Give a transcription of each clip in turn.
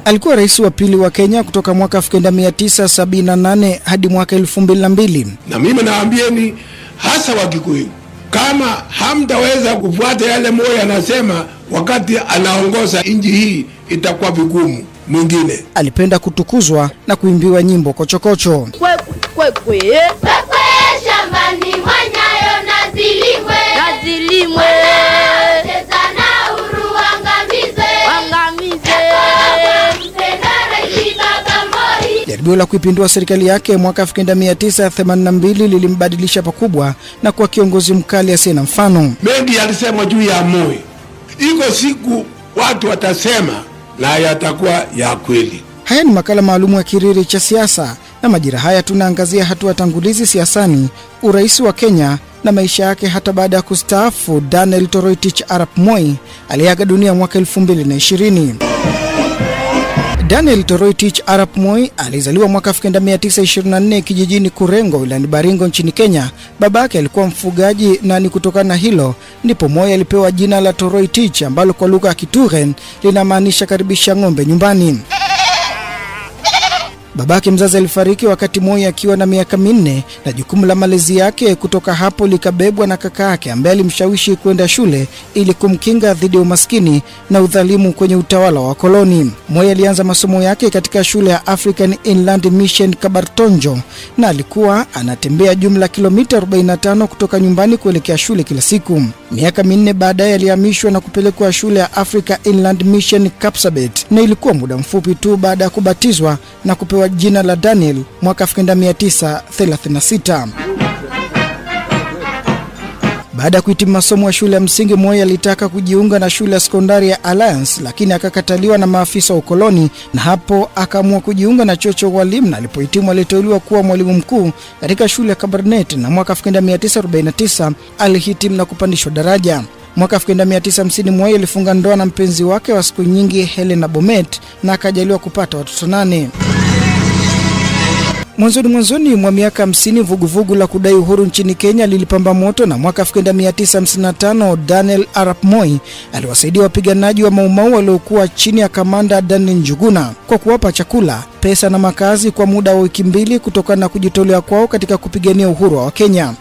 Alikuwa rais wa pili wa Kenya kutoka mwaka 1978 hadi mwaka 2002. Na mimi naambieni hasa Wakikuyu, kama hamtaweza kufuata yale Moi anasema wakati anaongoza nchi hii, itakuwa vigumu mwingine. Alipenda kutukuzwa na kuimbiwa nyimbo kochokocho. Kwe shambani mwanyayo nazilimwe cheza na uru wangamize Jaribio la kuipindua serikali yake mwaka 1982 lilimbadilisha pakubwa na kuwa kiongozi mkali asiye na mfano. Mengi alisema juu ya Moi. Iko siku watu watasema na yatakuwa ya kweli. Haya ni makala maalumu ya Kiriri cha siasa, na majira haya tunaangazia hatua tangulizi siasani, urais wa Kenya na maisha yake hata baada ya kustaafu. Daniel Toroitich Arap Moi aliaga dunia mwaka 2020. Daniel Toroitich Arap Moi alizaliwa mwaka 1924 kijijini Kurengo, wilayani Baringo nchini Kenya. Babake alikuwa mfugaji, na ni kutokana na hilo ndipo Moi alipewa jina la Toroitich ambalo kwa lugha ya Kituren linamaanisha karibisha ng'ombe nyumbani. Babake mzazi alifariki wakati Moi akiwa na miaka 4, na jukumu la malezi yake kutoka hapo likabebwa na kaka yake ambaye alimshawishi kwenda shule ili kumkinga dhidi ya umaskini na udhalimu kwenye utawala wa koloni. Moi alianza masomo yake katika shule ya African Inland Mission Kabartonjo, na alikuwa anatembea jumla kilomita 45 kutoka nyumbani kuelekea shule kila siku. Miaka 4 baadaye alihamishwa na kupelekwa shule ya Africa Inland Mission Kapsabet, na ilikuwa muda mfupi tu baada ya kubatizwa na kupewa jina la Daniel mwaka 1936. Baada ya kuhitimu masomo ya shule ya msingi, Moi alitaka kujiunga na shule ya sekondari ya Alliance, lakini akakataliwa na maafisa wa ukoloni, na hapo akaamua kujiunga na chuo cha walimu, na alipohitimu aliteuliwa kuwa mwalimu mkuu katika shule ya Kabarnet, na mwaka 1949 alihitimu na kupandishwa daraja. Mwaka 1950 Moi alifunga ndoa na mpenzi wake wa siku nyingi Helena Bomet, na akajaliwa kupata watoto 8. Mwanzoni mwa miaka 50 vuguvugu la kudai uhuru nchini Kenya lilipamba moto, na mwaka 1955 Daniel Arap Moi aliwasaidia wapiganaji wa Mau Mau waliokuwa chini ya kamanda Daniel Njuguna kwa kuwapa chakula, pesa na makazi kwa muda wa wiki 2 kutokana na kujitolea kwao katika kupigania uhuru wa Kenya.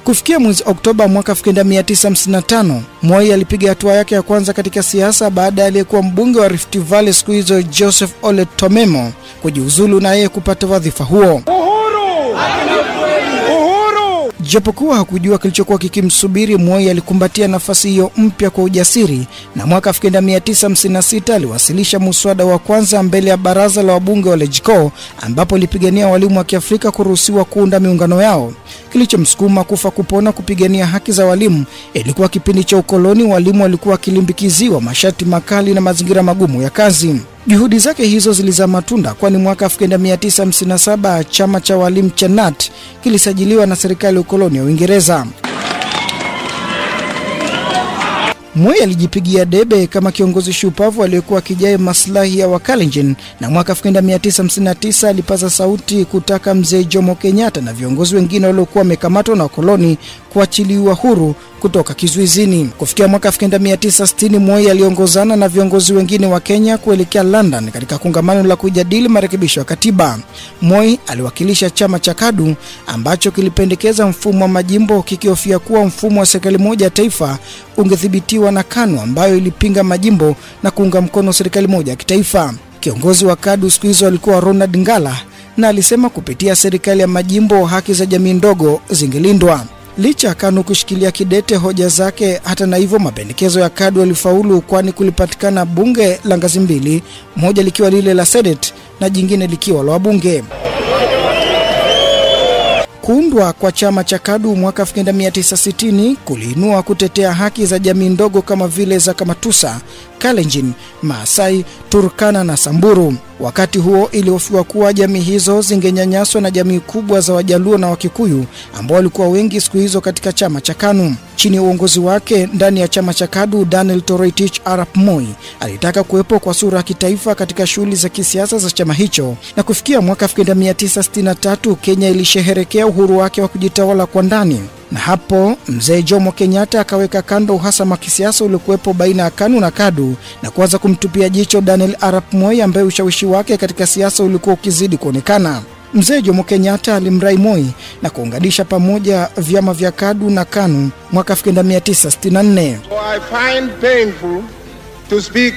Kufikia mwezi Oktoba mwaka 1955, Moi alipiga hatua yake ya kwanza katika siasa baada ya aliyekuwa mbunge wa Rift Valley siku hizo Joseph Ole Tomemo kujiuzulu na yeye kupata wadhifa huo. Japokuwa hakujua kilichokuwa kikimsubiri, Moi alikumbatia nafasi hiyo mpya kwa ujasiri, na mwaka 1956 aliwasilisha muswada wa kwanza mbele ya baraza la wabunge wa LegCo, ambapo alipigania walimu wa Kiafrika kuruhusiwa kuunda miungano yao. Kilichomsukuma kufa kupona kupigania haki za walimu ilikuwa kipindi cha ukoloni. Walimu walikuwa kilimbikiziwa masharti makali na mazingira magumu ya kazi. Juhudi zake hizo zilizaa matunda, kwani mwaka 1957 chama cha walimu cha KNUT kilisajiliwa na serikali ya ukoloni ya Uingereza. Moi alijipigia debe kama kiongozi shupavu aliyekuwa akijali maslahi ya Wakalenjin, na mwaka 1959 alipaza sauti kutaka mzee Jomo Kenyatta na viongozi wengine waliokuwa wamekamatwa na koloni kuachiliwa huru kutoka kizuizini. Kufikia mwaka 1960 Moi aliongozana na viongozi wengine wa Kenya kuelekea London katika kongamano la kujadili marekebisho ya katiba. Moi aliwakilisha chama cha KADU ambacho kilipendekeza mfumo wa majimbo, kikihofia kuwa mfumo wa serikali moja ya taifa ungedhibitiwa na KANU ambayo ilipinga majimbo na kuunga mkono serikali moja ya kitaifa. Kiongozi wa KADU siku hizo alikuwa Ronald Ngala, na alisema kupitia serikali ya majimbo haki za jamii ndogo zingelindwa. Licha ya KANU kushikilia kidete hoja zake, hata na hivyo mapendekezo ya KADU yalifaulu, kwani kulipatikana bunge la ngazi 2, moja likiwa lile la Senate na jingine likiwa la wabunge. Kuundwa kwa chama cha KADU mwaka 1960 kuliinua kutetea haki za jamii ndogo kama vile za Kamatusa, Kalenjin, Maasai, Turkana na Samburu. Wakati huo ilihofiwa kuwa jamii hizo zingenyanyaswa na jamii kubwa za Wajaluo na Wakikuyu ambao walikuwa wengi siku hizo katika chama cha KANU. Chini ya uongozi wake ndani ya chama cha KADU, Daniel Toroitich Arap Moi alitaka kuwepo kwa sura ya kitaifa katika shughuli za kisiasa za chama hicho, na kufikia mwaka 1963 Kenya ilisherehekea uhuru wake wa kujitawala kwa ndani. Na hapo mzee Jomo Kenyatta akaweka kando uhasama kisiasa uliokuwepo baina ya KANU na KADU na kuanza kumtupia jicho Daniel Arap Moi ambaye ushawishi wake katika siasa ulikuwa ukizidi kuonekana. Mzee Jomo Kenyatta alimrai Moi na kuunganisha pamoja vyama vya KADU na KANU mwaka 1964. So I find painful to speak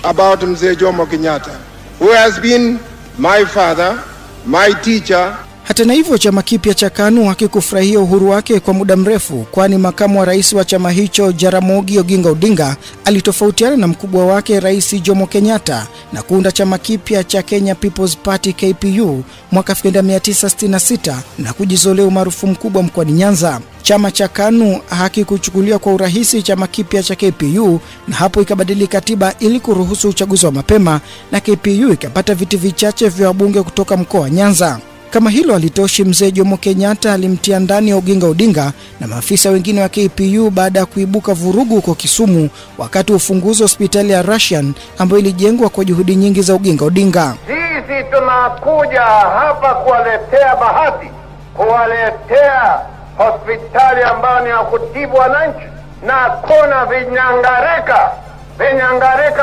about Mzee Jomo Kenyatta, who has been my father, my teacher. Hata na hivyo chama kipya cha KANU hakikufurahia uhuru wake kwa muda mrefu, kwani makamu wa rais wa chama hicho Jaramogi Oginga Odinga alitofautiana na mkubwa wake Rais Jomo Kenyatta na kuunda chama kipya cha Kenya People's Party KPU mwaka 1966 na kujizolea umaarufu mkubwa mkoani Nyanza. Chama cha KANU hakikuchukulia kwa urahisi chama kipya cha KPU na hapo ikabadili katiba ili kuruhusu uchaguzi wa mapema na KPU ikapata viti vichache vya wabunge kutoka mkoa wa Nyanza. Kama hilo alitoshi, mzee Jomo Kenyatta alimtia ndani ya Oginga Odinga na maafisa wengine wa KPU baada ya kuibuka vurugu huko Kisumu wakati ufunguzi wa hospitali ya Russian ambayo ilijengwa kwa juhudi nyingi za Oginga Odinga. Sisi tunakuja hapa kuwaletea bahati, kuwaletea hospitali ambayo ni ya kutibu wananchi, na kuna vinyangarika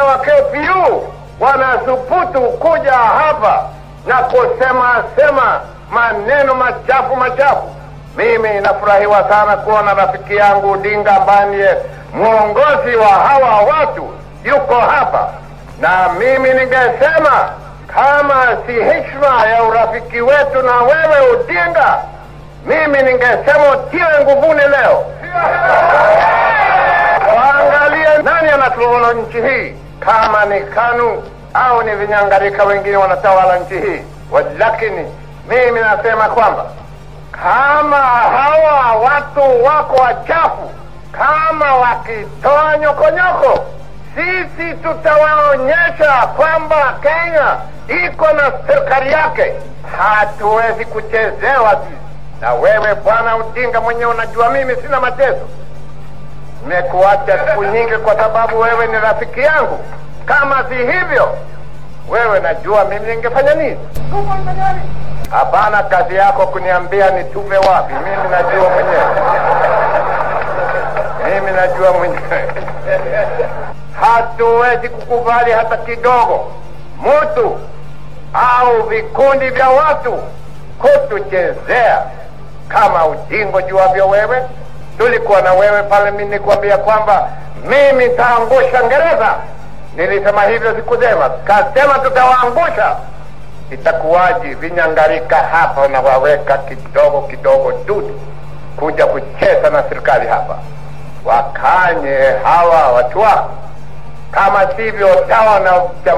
wa KPU wanasuputu kuja hapa na kusema maneno machafu. Mimi nafurahiwa sana kuona rafiki yangu Odinga ambaye ndiye mwongozi wa hawa watu yuko hapa, na mimi ningesema kama si heshima ya urafiki wetu na wewe Odinga, mimi ningesema utiwe nguvuni leo. Waangalie nani anatawala nchi hii, kama ni KANU au ni vinyangarika wengine wanatawala nchi hii. Lakini mimi nasema kwamba kama hawa watu wako wachafu, kama wakitoa nyokonyoko, sisi tutawaonyesha kwamba Kenya iko na serikali yake. Hatuwezi kuchezewa. Na wewe bwana Odinga mwenyewe unajua mimi sina mateso. Nimekuacha siku nyingi kwa sababu wewe ni rafiki yangu. Kama si hivyo, wewe najua mimi ningefanya nini? Hapana, kazi yako kuniambia nitupe wapi. Mimi najua mwenyewe. Hatuwezi kukubali hata kidogo mtu au vikundi vya watu kutuchezea kama Odinga. Juavyo wewe, tulikuwa na wewe pale, mimi nikwambia kwamba mimi nitaangusha Ngereza. Nilisema hivyo sikusema, kasema tutawaangusha. Itakuwaji vinyangarika hapa na waweka kidogo dudu kuja kucheza na serikali hapa. Wakanye hawa watu wako, kama sivyo tawa na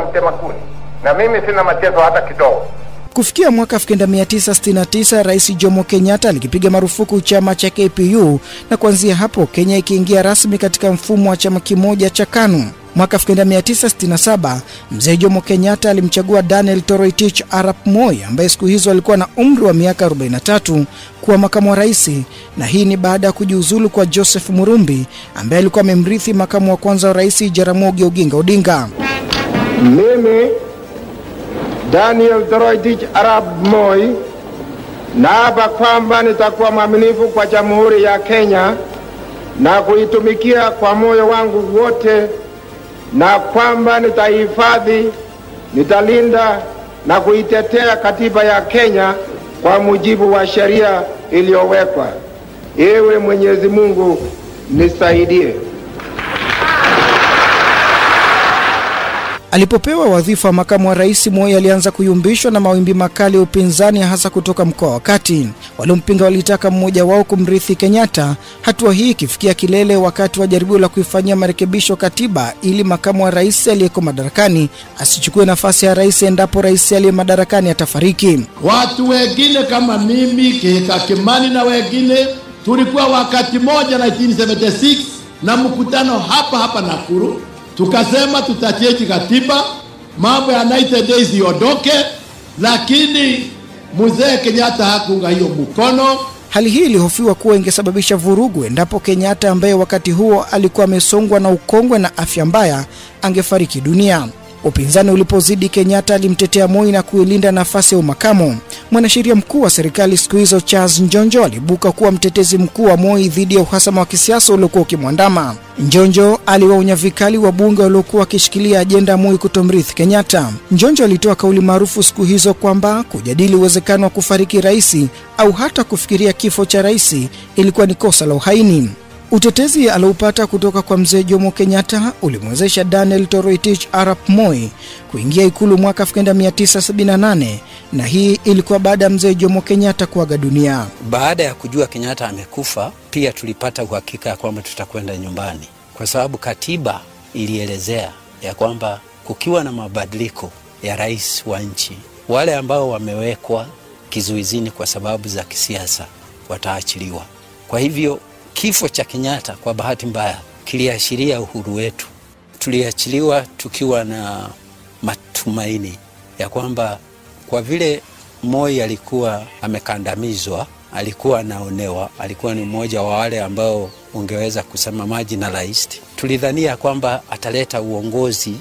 mtema kuni. Na mimi sina machezo hata kidogo. Kufikia mwaka 1969 Rais Jomo Kenyatta alikipiga marufuku chama cha KPU na kuanzia hapo Kenya ikiingia rasmi katika mfumo wa chama kimoja cha KANU. Mwaka 1967 mzee Jomo Kenyatta alimchagua Daniel Toroitich Arap Moi ambaye siku hizo alikuwa na umri wa miaka 43 kuwa makamu wa rais, na hii ni baada ya kujiuzulu kwa Joseph Murumbi ambaye alikuwa amemrithi makamu wa kwanza wa rais Jaramogi Oginga Odinga. Mimi Daniel Toroitich Arap Moi naapa kwamba nitakuwa mwaminifu kwa Jamhuri ya Kenya na kuitumikia kwa moyo wangu wote, na kwamba nitahifadhi, nitalinda na kuitetea katiba ya Kenya kwa mujibu wa sheria iliyowekwa. Ewe Mwenyezi Mungu nisaidie. Alipopewa wadhifa makamu wa rais, Moi alianza kuyumbishwa na mawimbi makali ya upinzani hasa kutoka mkoa wa Kati. Waliompinga walitaka mmoja wao kumrithi Kenyatta, hatua hii ikifikia kilele wakati wa jaribio la kuifanyia marekebisho katiba ili makamu wa rais aliyeko madarakani asichukue nafasi ya rais endapo rais aliye madarakani atafariki. Watu wengine kama mimi, Keka Kimani na wengine tulikuwa wakati moja 1976 na mkutano hapa Nakuru. Tukasema tutacheji katiba, mambo ya 90 days iondoke, lakini mzee Kenyatta hakuunga hiyo mkono. Hali hii ilihofiwa kuwa ingesababisha vurugu endapo Kenyatta ambaye wakati huo alikuwa amesongwa na ukongwe na afya mbaya angefariki dunia. Upinzani ulipozidi, Kenyatta alimtetea Moi na kuilinda nafasi ya umakamu. Mwanasheria mkuu wa serikali siku hizo Charles Njonjo alibuka kuwa mtetezi mkuu wa Moi dhidi ya uhasama wa kisiasa uliokuwa ukimwandama. Njonjo aliwaonya vikali wabunge waliokuwa wakishikilia ajenda ya Moi kutomrithi Kenyatta. Njonjo alitoa kauli maarufu siku hizo kwamba kujadili uwezekano wa kufariki rais au hata kufikiria kifo cha rais ilikuwa ni kosa la uhaini. Utetezi aliopata kutoka kwa mzee Jomo Kenyatta ulimwezesha Daniel Toroitich Arap Moi kuingia ikulu mwaka 1978, na hii ilikuwa baada ya mzee Jomo Kenyatta kuaga dunia. Baada ya kujua Kenyatta amekufa, pia tulipata uhakika ya kwamba tutakwenda nyumbani, kwa sababu katiba ilielezea ya kwamba kukiwa na mabadiliko ya rais wa nchi, wale ambao wamewekwa kizuizini kwa sababu za kisiasa wataachiliwa. Kwa hivyo kifo cha Kenyatta kwa bahati mbaya kiliashiria uhuru wetu. Tuliachiliwa tukiwa na matumaini ya kwamba kwa vile Moi alikuwa amekandamizwa, alikuwa anaonewa, alikuwa ni mmoja wa wale ambao ungeweza kusema marginalized, tulidhania kwamba ataleta uongozi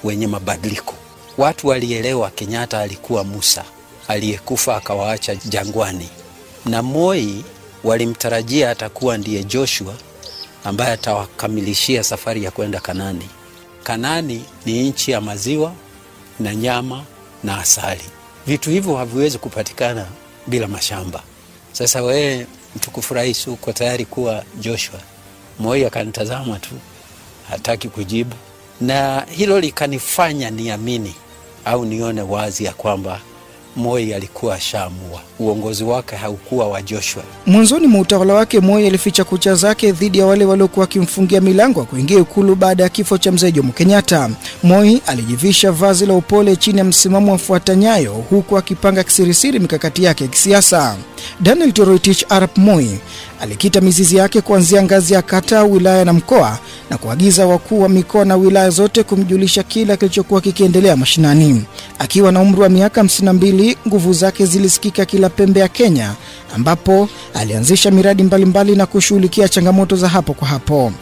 wenye mabadiliko. Watu walielewa Kenyatta alikuwa Musa aliyekufa akawaacha jangwani, na Moi walimtarajia atakuwa ndiye Joshua ambaye atawakamilishia safari ya kwenda Kanani. Kanani ni nchi ya maziwa na nyama na asali. Vitu hivyo haviwezi kupatikana bila mashamba. Sasa wewe mtukufu rais uko tayari kuwa Joshua? Moi akanitazama tu, hataki kujibu, na hilo likanifanya niamini au nione wazi ya kwamba Moi alikuwa shamua. Uongozi wake haukuwa wa Joshua. Mwanzoni mwa utawala wake, Moi alificha kucha zake dhidi ya wale waliokuwa wakimfungia milango ya kuingia ikulu baada ya kifo cha mzee Jomo Kenyatta. Moi alijivisha vazi la upole chini ya msimamo wa fuata nyayo, huku akipanga kisirisiri mikakati yake ya kisiasa. Daniel Toroitich Arap Moi alikita mizizi yake kuanzia ngazi ya kata, wilaya na mkoa, na kuagiza wakuu wa mikoa na wilaya zote kumjulisha kila kilichokuwa kikiendelea mashinani. Akiwa na umri wa miaka 52, nguvu zake zilisikika kila pembe ya Kenya, ambapo alianzisha miradi mbalimbali na kushughulikia changamoto za hapo kwa hapo.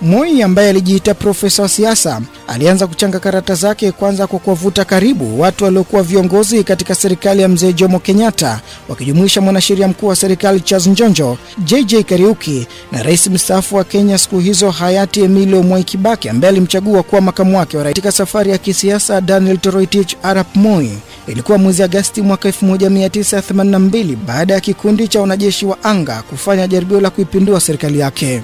Moi ambaye alijiita profesa wa siasa alianza kuchanga karata zake kwanza kwa kuwavuta karibu watu waliokuwa viongozi katika serikali ya mzee Jomo Kenyatta, wakijumuisha mwanasheria mkuu wa serikali Charles Njonjo, JJ Kariuki na rais mstaafu wa Kenya siku hizo hayati Emilio Mwai Kibaki ambaye alimchagua kuwa makamu wake wa rais. Katika safari ya kisiasa Daniel Toroitich Arap Moi ilikuwa mwezi Agosti mwaka 1982 baada ya kikundi cha wanajeshi wa anga kufanya jaribio la kuipindua serikali yake.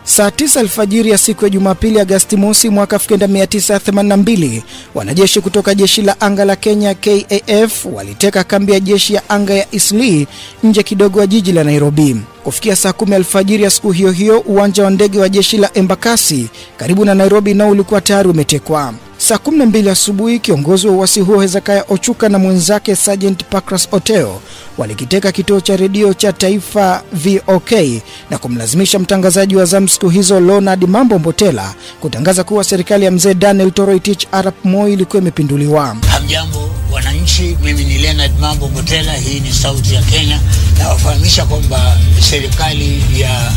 Saa 9 alfajiri ya siku ya Jumapili Agosti mosi mwaka 1982, wanajeshi kutoka jeshi la anga la Kenya KAF waliteka kambi ya jeshi ya anga ya Eastleigh nje kidogo ya jiji la Nairobi. Kufikia saa 10 alfajiri ya siku hiyo hiyo, uwanja wa ndege wa jeshi la Embakasi karibu na Nairobi nao ulikuwa tayari umetekwa. Saa 12 asubuhi, kiongozi wa uasi huo Hezekiah Ochuka na mwenzake Sergeant Pakras Oteo walikiteka kituo cha redio cha taifa VOK na kumlazimisha mtangazaji wa zamu siku hizo Leonard Mambo Mbotela kutangaza kuwa serikali ya mzee Daniel Toroitich Arap Moi ilikuwa imepinduliwa. Hamjambo wananchi, mimi ni Leonard Mambo Mbotela, hii ni sauti ya Kenya, na wafahamisha kwamba serikali ya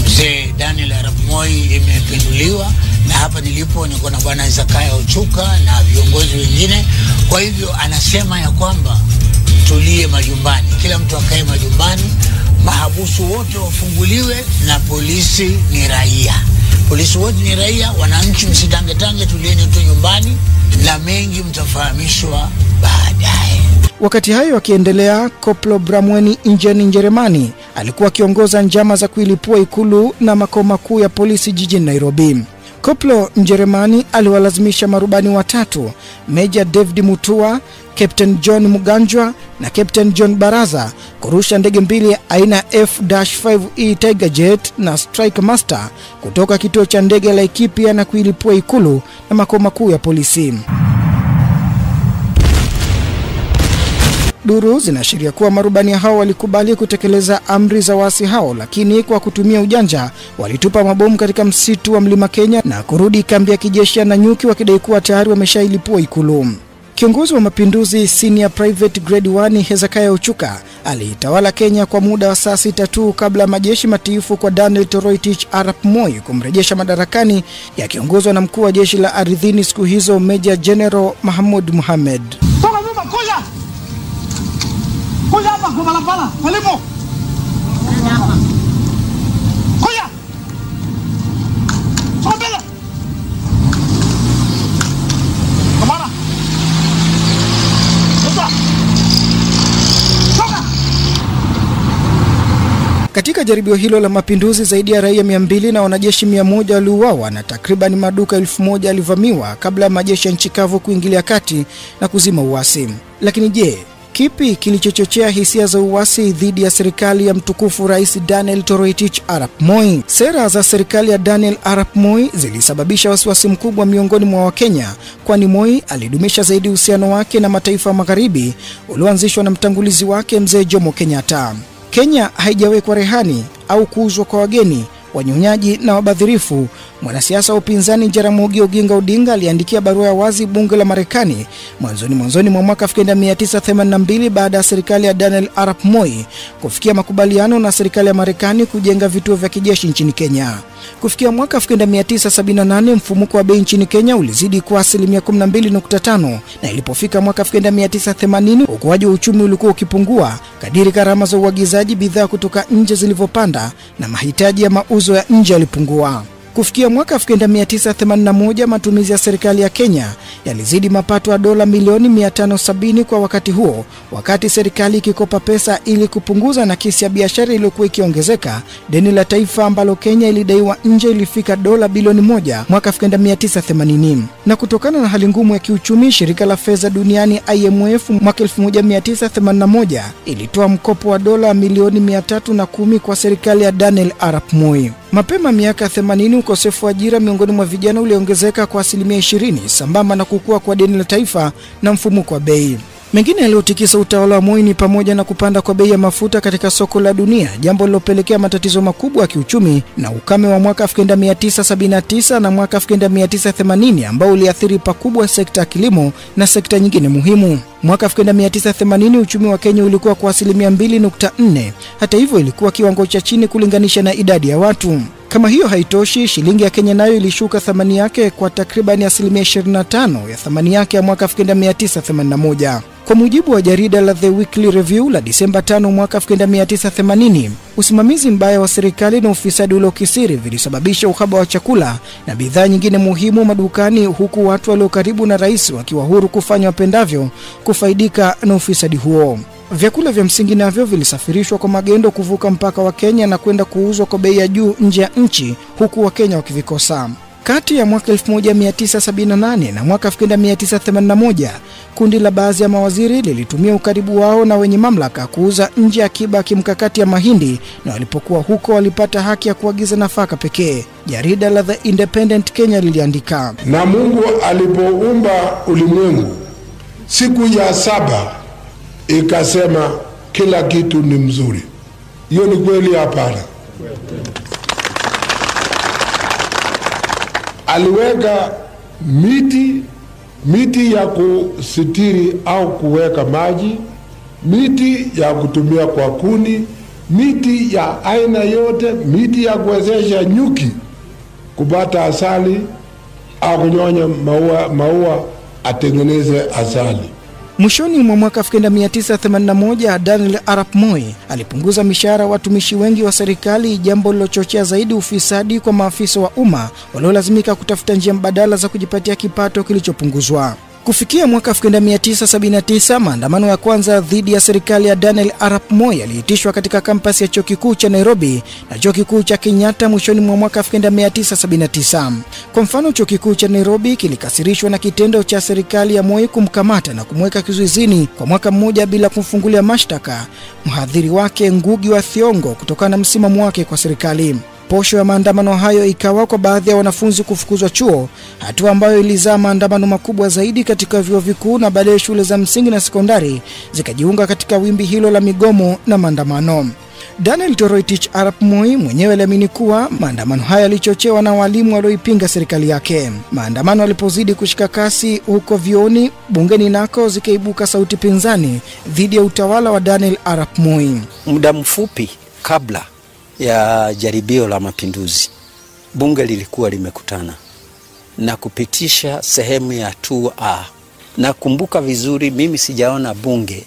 mzee Daniel Arap Moi imepinduliwa, na hapa nilipo niko na bwana Hezekiah Ochuka na viongozi wengine. Kwa hivyo anasema ya kwamba tulie majumbani, kila mtu akae majumbani, mahabusu wote wafunguliwe, na polisi ni raia. Polisi wote ni raia, wananchi msitangetange, tulieni tu nyumbani, na mengi mtafahamishwa baadaye. Wakati hayo akiendelea, Koplo Bramweni Injeni Njeremani alikuwa akiongoza njama za kuilipua ikulu na makao makuu ya polisi jijini Nairobi. Koplo Njeremani aliwalazimisha marubani watatu, Major David Mutua, Captain John Muganjwa na Captain John Baraza, kurusha ndege mbili aina F-5E Tiger Jet na Strike Master kutoka kituo cha ndege la Laikipia na kuilipua ikulu na makao makuu ya polisi. Duru zinaashiria kuwa marubani hao walikubali kutekeleza amri za waasi hao, lakini kwa kutumia ujanja walitupa mabomu katika msitu wa Mlima Kenya na kurudi kambi ya kijeshi ya Nanyuki wakidai kuwa tayari wameshailipua ikulu. Kiongozi wa mapinduzi Senior Private Grade 1 Hezekiah Ochuka alitawala Kenya kwa muda wa saa 6 tu kabla majeshi matiifu kwa Daniel Toroitich Arap Moi kumrejesha madarakani, yakiongozwa na mkuu wa jeshi la ardhini siku hizo Major General Mahmoud Mohamed. Toka nyuma, kuja! Kuja hapa kwa barabara, walimu! Kuja! Toka mbele! Kamara! Katika jaribio hilo la mapinduzi, zaidi ya raia 200 na wanajeshi 100 waliuawa na takriban maduka 1000 yalivamiwa kabla ya majeshi ya nchi kavu kuingilia kati na kuzima uasi. Lakini je, kipi kilichochochea hisia za uasi dhidi ya serikali ya mtukufu Rais Daniel Toroitich Arap Moi? Sera za serikali ya Daniel Arap Moi zilisababisha wasiwasi mkubwa miongoni mwa Wakenya, kwani Moi alidumisha zaidi uhusiano wake na mataifa magharibi ulioanzishwa na mtangulizi wake Mzee Jomo Kenyatta. Kenya haijawekwa rehani au kuuzwa kwa wageni, wanyonyaji na wabadhirifu. Mwanasiasa wa upinzani Jaramogi Oginga Odinga aliandikia barua ya wazi bunge la Marekani mwanzoni mwa mwaka 1982 baada ya serikali ya Daniel Arap Moi kufikia makubaliano na serikali ya Marekani kujenga vituo vya kijeshi nchini Kenya. Kufikia mwaka 1978 mfumuko wa bei nchini Kenya ulizidi kwa 12.5, na ilipofika mwaka 1980 ukuaji wa uchumi ulikuwa ukipungua kadiri gharama za uagizaji bidhaa kutoka nje zilivyopanda na mahitaji ya mauzo ya nje yalipungua. Kufikia mwaka 1981 matumizi ya serikali ya Kenya yalizidi mapato ya dola milioni 570 kwa wakati huo, wakati serikali ikikopa pesa ili kupunguza nakisi ya biashara iliyokuwa ikiongezeka. Deni la taifa ambalo Kenya ilidaiwa nje ilifika dola bilioni 1 mwaka 1980. Na kutokana na hali ngumu ya kiuchumi, shirika la fedha duniani IMF mwaka 1981 ilitoa mkopo wa dola milioni 310 kwa serikali ya Daniel Arap Moi. Mapema miaka 80 ukosefu wa ajira miongoni mwa vijana uliongezeka kwa 20% sambamba na kukua kwa deni la taifa na mfumuko wa bei. Mengine yaliyotikisa utawala wa Moi ni pamoja na kupanda kwa bei ya mafuta katika soko la dunia, jambo lilopelekea matatizo makubwa ya kiuchumi, na ukame wa mwaka 1979 na mwaka 1980 ambao uliathiri pakubwa sekta ya kilimo na sekta nyingine muhimu. Mwaka 1980 uchumi wa Kenya ulikuwa kwa 2.4. Hata hivyo ilikuwa kiwango cha chini kulinganisha na idadi ya watu. Kama hiyo haitoshi, shilingi ya Kenya nayo ilishuka thamani yake kwa takriban 25% ya thamani yake ya mwaka 1981. Kwa mujibu wa jarida la The Weekly Review la Disemba 5 mwaka 1980, usimamizi mbaya wa serikali na ufisadi uliokithiri vilisababisha uhaba wa chakula na bidhaa nyingine muhimu madukani, huku watu walio karibu na rais wakiwa huru kufanya wapendavyo kufaidika na ufisadi huo. Vyakula vya msingi navyo vilisafirishwa kwa magendo kuvuka mpaka wa Kenya na kwenda kuuzwa kwa bei ya juu nje ya nchi, huku Wakenya wakivikosa. Kati ya mwaka 1978 na mwaka 1981, kundi la baadhi ya mawaziri lilitumia ukaribu wao na wenye mamlaka kuuza nje akiba kimkakati ya mahindi, na walipokuwa huko walipata haki ya kuagiza nafaka pekee. Jarida la The Independent Kenya liliandika, na Mungu alipoumba ulimwengu siku ya 7 ikasema kila kitu ni mzuri. Hiyo ni kweli hapana? Aliweka miti ya kusitiri au kuweka maji, miti ya kutumia kwa kuni, miti ya aina yote, miti ya kuwezesha nyuki kupata asali au kunyonya maua atengeneze asali. Mwishoni mwa mwaka 1981 Daniel Arap Moi alipunguza mishahara watumishi wengi wa serikali, jambo lilochochea zaidi ufisadi kwa maafisa wa umma waliolazimika kutafuta njia mbadala za kujipatia kipato kilichopunguzwa. Kufikia mwaka 1979, maandamano ya kwanza dhidi ya serikali ya Daniel Arap Moi yaliitishwa katika kampasi ya chuo kikuu cha Nairobi na chuo kikuu cha Kenyatta mwishoni mwa mwaka 1979. Kwa mfano, chuo kikuu cha Nairobi kilikasirishwa na kitendo cha serikali ya Moi kumkamata na kumweka kizuizini kwa mwaka mmoja bila kumfungulia mashtaka mhadhiri wake Ngugi wa Thiong'o kutokana na msimamo wake kwa serikali. Posho ya maandamano hayo ikawa kwa baadhi ya wanafunzi kufukuzwa chuo, hatua ambayo ilizaa maandamano makubwa zaidi katika vyuo vikuu, na baadaye shule za msingi na sekondari zikajiunga katika wimbi hilo la migomo na maandamano. Daniel Toroitich Arap Moi mwenyewe aliamini kuwa maandamano haya yalichochewa na walimu walioipinga serikali yake. Maandamano yalipozidi kushika kasi huko vioni, bungeni nako zikaibuka sauti pinzani dhidi ya utawala wa Daniel Arap Moi. Muda mfupi kabla ya jaribio la mapinduzi, bunge lilikuwa limekutana na kupitisha sehemu ya 2A. Na kumbuka vizuri, mimi sijaona bunge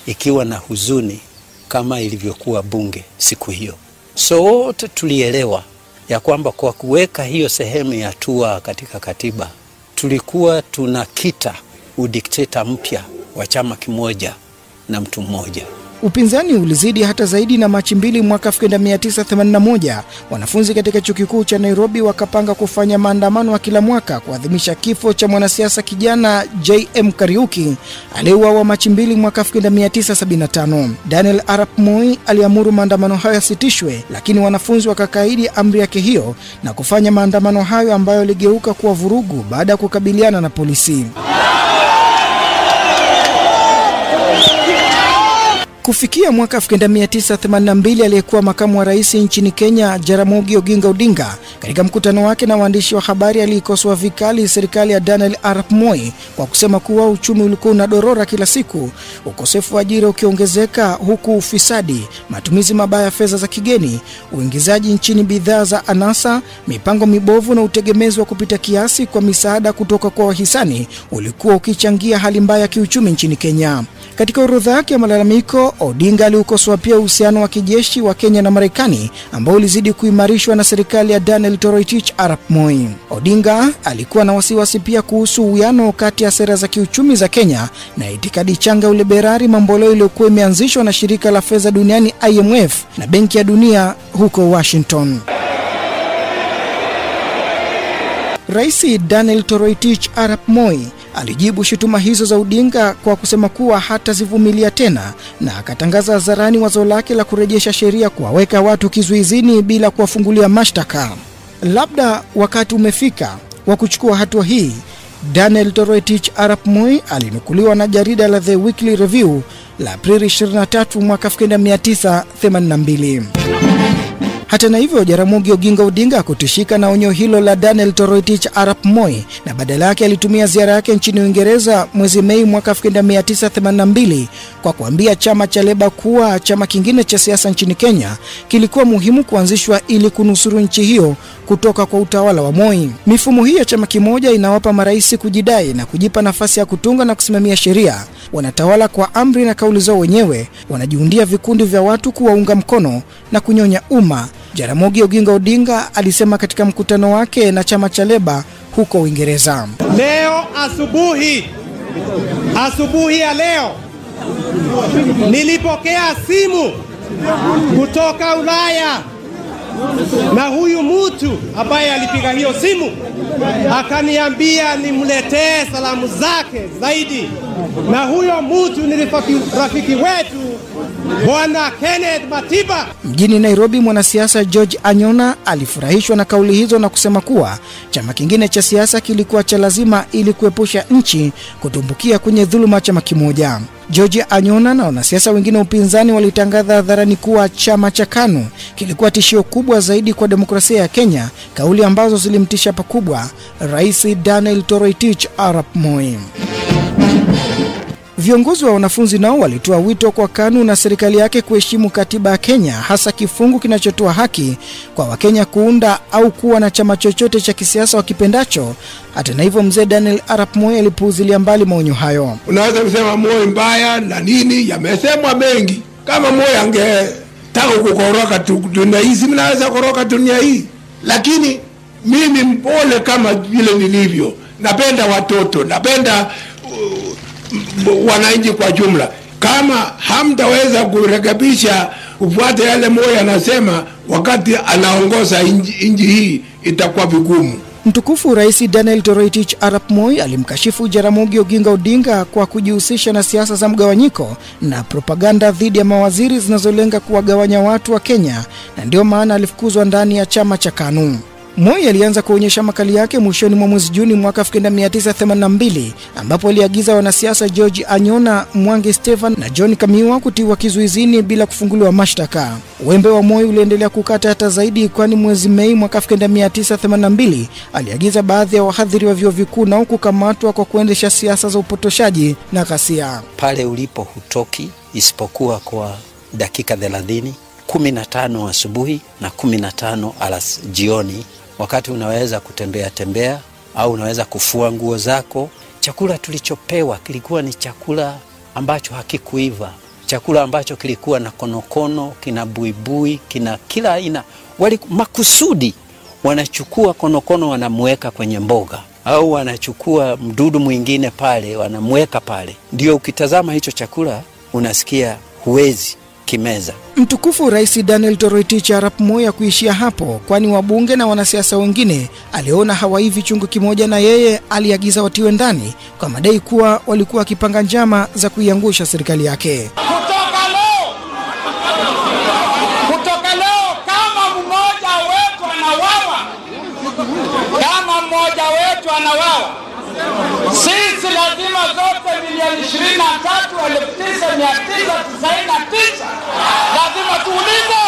ikiwa na huzuni kama ilivyokuwa bunge siku hiyo. Sote tulielewa ya kwamba kwa kuweka hiyo sehemu ya 2A katika katiba, tulikuwa tunakita udikteta mpya wa chama kimoja na mtu mmoja. Upinzani ulizidi hata zaidi, na Machi 2 mwaka 1981 wanafunzi katika chuo kikuu cha Nairobi wakapanga kufanya maandamano wa kila mwaka kuadhimisha kifo cha mwanasiasa kijana J.M. Kariuki aliyeuawa Machi 2 mwaka 1975. Daniel Arap Moi aliamuru maandamano hayo yasitishwe, lakini wanafunzi wakakaidi amri yake hiyo na kufanya maandamano hayo ambayo yaligeuka kuwa vurugu baada ya kukabiliana na polisi. Kufikia mwaka 1982, aliyekuwa makamu wa rais nchini Kenya Jaramogi Oginga Odinga katika mkutano wake na waandishi wa habari alikosoa vikali serikali ya Daniel Arap Moi kwa kusema kuwa uchumi ulikuwa unadorora kila siku, ukosefu wa ajira ukiongezeka, huku ufisadi, matumizi mabaya ya fedha za kigeni, uingizaji nchini bidhaa za anasa, mipango mibovu na utegemezi wa kupita kiasi kwa misaada kutoka kwa wahisani ulikuwa ukichangia hali mbaya ya kiuchumi nchini Kenya. Katika orodha yake ya malalamiko, Odinga aliukosoa pia uhusiano wa kijeshi wa Kenya na Marekani ambao ulizidi kuimarishwa na serikali ya Daniel Toroitich Arap Moi. Odinga alikuwa na wasiwasi pia kuhusu uwiano kati ya sera za kiuchumi za Kenya na itikadi changa uliberari mamboleo iliyokuwa imeanzishwa na shirika la fedha duniani IMF na Benki ya Dunia huko Washington. Rais Daniel Toroitich Arap Moi alijibu shutuma hizo za Odinga kwa kusema kuwa hatazivumilia tena, na akatangaza hadharani wazo lake la kurejesha sheria kuwaweka watu kizuizini bila kuwafungulia mashtaka. Labda wakati umefika wa kuchukua hatua hii, Daniel Toroitich Arap Moi alinukuliwa na jarida la The Weekly Review la Aprili 23 mwaka 1982. Hata na hivyo, Jaramogi Oginga Odinga kutishika na onyo hilo la Daniel Toroitich Arap Moi, na badala yake alitumia ziara yake nchini Uingereza mwezi Mei mwaka 1982 kwa kuambia chama cha Leba kuwa chama kingine cha siasa nchini Kenya kilikuwa muhimu kuanzishwa ili kunusuru nchi hiyo kutoka kwa utawala wa Moi. Mifumo hii ya chama kimoja inawapa marais kujidai na kujipa nafasi ya kutunga na kusimamia sheria. Wanatawala kwa amri na kauli zao wenyewe, wanajiundia vikundi vya watu kuwaunga mkono na kunyonya umma, Jaramogi Oginga Odinga alisema katika mkutano wake na chama cha Leba huko Uingereza. Leo asubuhi ya leo nilipokea simu kutoka Ulaya, na huyu mtu ambaye alipiga hiyo simu akaniambia nimletee salamu zake zaidi, na huyo mtu ni rafiki wetu Bwana Kenneth Matiba. Mjini Nairobi, mwanasiasa George Anyona alifurahishwa na kauli hizo na kusema kuwa chama kingine cha siasa kilikuwa cha lazima ili kuepusha nchi kutumbukia kwenye dhuluma chama kimoja. George Anyona na wanasiasa wengine upinzani walitangaza hadharani kuwa chama cha KANU kilikuwa tishio kubwa zaidi kwa demokrasia ya Kenya, kauli ambazo zilimtisha pakubwa Rais Daniel Toroitich Arap Moi. Viongozi wa wanafunzi nao walitoa wito kwa KANU na serikali yake kuheshimu katiba ya Kenya, hasa kifungu kinachotoa haki kwa Wakenya kuunda au kuwa na chama chochote cha kisiasa wakipendacho. Hata na hivyo, mzee Daniel Arap Moi alipuuzilia mbali maonyo hayo. Unaweza kusema Moi mbaya na nini, yamesemwa mengi. Kama Moi angetaka kukoroka dunia hii, si mnaweza kukoroka dunia hii. Lakini mimi mpole kama vile nilivyo, napenda watoto, napenda wananchi kwa jumla. Kama hamtaweza kurekebisha ufuate yale Moi anasema wakati anaongoza nchi hii, itakuwa vigumu. Mtukufu Rais Daniel Toroitich Arap Moi alimkashifu Jaramogi Oginga Odinga kwa kujihusisha na siasa za mgawanyiko na propaganda dhidi ya mawaziri zinazolenga kuwagawanya watu wa Kenya, na ndio maana alifukuzwa ndani ya chama cha KANU. Moi alianza kuonyesha makali yake mwishoni mwa mwezi Juni mwaka 1982 ambapo aliagiza wanasiasa George Anyona, Mwangi Stephen na John Kamiwa kutiwa kizuizini bila kufunguliwa mashtaka. Wembe wa Moi uliendelea kukata hata zaidi, kwani mwezi Mei mwaka 1982 aliagiza baadhi ya wahadhiri wa vyuo vikuu nao kukamatwa kwa kuendesha siasa za upotoshaji na ghasia. Pale ulipo hutoki isipokuwa kwa dakika 30, 15 asubuhi na 15 jioni, wakati unaweza kutembea au unaweza kufua nguo zako. Chakula tulichopewa kilikuwa ni chakula ambacho hakikuiva, chakula ambacho kilikuwa na konokono, kina buibui, kina kila aina. Makusudi wanachukua konokono wanamweka kwenye mboga, au wanachukua mdudu mwingine pale wanamweka pale. Ndio ukitazama hicho chakula unasikia huwezi kimeza. Mtukufu Rais Daniel Toroitich Arap Moi kuishia hapo, kwani wabunge na wanasiasa wengine aliona hawaivi chungu kimoja, na yeye aliagiza watiwe ndani kwa madai kuwa walikuwa wakipanga njama za kuiangusha serikali yake. Kutoka leo kama mmoja wetu anawawa, sisi lazima zote milioni 23,999 lazima tuulize.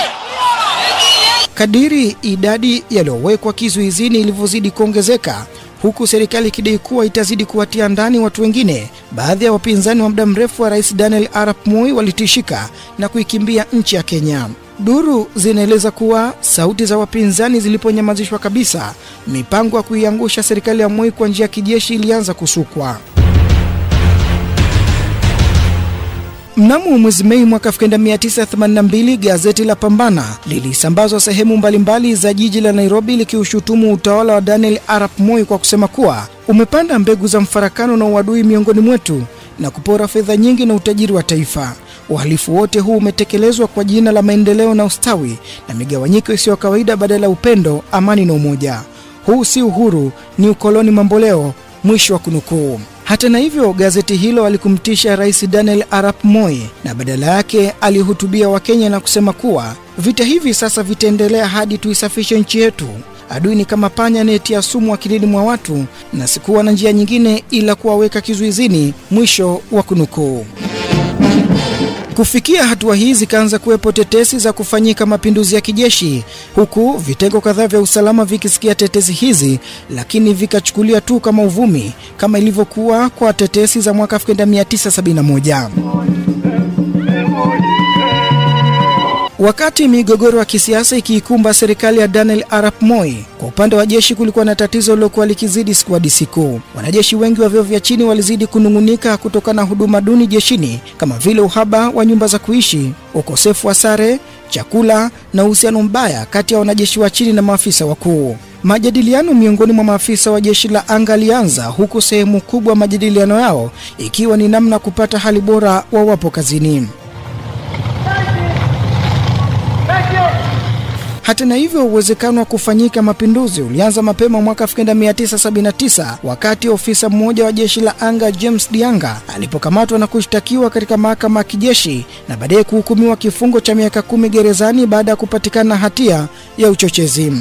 Kadiri idadi yaliyowekwa kizuizini ilivyozidi kuongezeka, huku serikali ikidai kuwa itazidi kuwatia ndani watu wengine, baadhi ya wapinzani wa muda mrefu wa Rais Daniel Arap Moi walitishika na kuikimbia nchi ya Kenya. Duru zinaeleza kuwa sauti za wapinzani ziliponyamazishwa kabisa, mipango ya kuiangusha serikali ya Moi kwa njia ya kijeshi ilianza kusukwa. Mnamo mwezi Mei mwaka 1982 gazeti la Pambana lilisambazwa sehemu mbalimbali za jiji la Nairobi likiushutumu utawala wa Daniel Arap Moi kwa kusema kuwa umepanda mbegu za mfarakano na uadui miongoni mwetu na kupora fedha nyingi na utajiri wa taifa. Uhalifu wote huu umetekelezwa kwa jina la maendeleo na ustawi na migawanyiko isiyo kawaida badala ya upendo, amani na umoja. Huu si uhuru, ni ukoloni mamboleo, mwisho wa kunukuu. Hata na hivyo, gazeti hilo alikumtisha Rais Daniel Arap Moi na badala yake alihutubia Wakenya na kusema kuwa vita hivi sasa vitaendelea hadi tuisafishe nchi yetu. Adui ni kama panya anayetia sumu akilini mwa watu na sikuwa na njia nyingine ila kuwaweka kizuizini, mwisho wa kunukuu. Kufikia hatua hizi zikaanza kuwepo tetesi za kufanyika mapinduzi ya kijeshi, huku vitengo kadhaa vya usalama vikisikia tetesi hizi lakini vikachukulia tu kama uvumi, kama ilivyokuwa kwa tetesi za mwaka 1971. Wakati migogoro ya kisiasa ikiikumba serikali ya Daniel Arap Moi, kwa upande wa jeshi kulikuwa na tatizo lilokuwa likizidi siku hadi siku. Wanajeshi wengi wa vyeo vya chini walizidi kunungunika kutokana na huduma duni jeshini, kama vile uhaba wa nyumba za kuishi, ukosefu wa sare, chakula na uhusiano mbaya kati ya wanajeshi wa chini na maafisa wakuu. Majadiliano miongoni mwa maafisa wa jeshi la anga alianza, huku sehemu kubwa majadiliano yao ikiwa ni namna kupata hali bora wawapo kazini. Hata na hivyo, uwezekano wa kufanyika mapinduzi ulianza mapema mwaka 1979 wakati ofisa mmoja wa jeshi la anga James Dianga alipokamatwa na kushtakiwa katika mahakama ya kijeshi na baadaye kuhukumiwa kifungo cha miaka 10 gerezani baada ya kupatikana hatia ya uchochezi.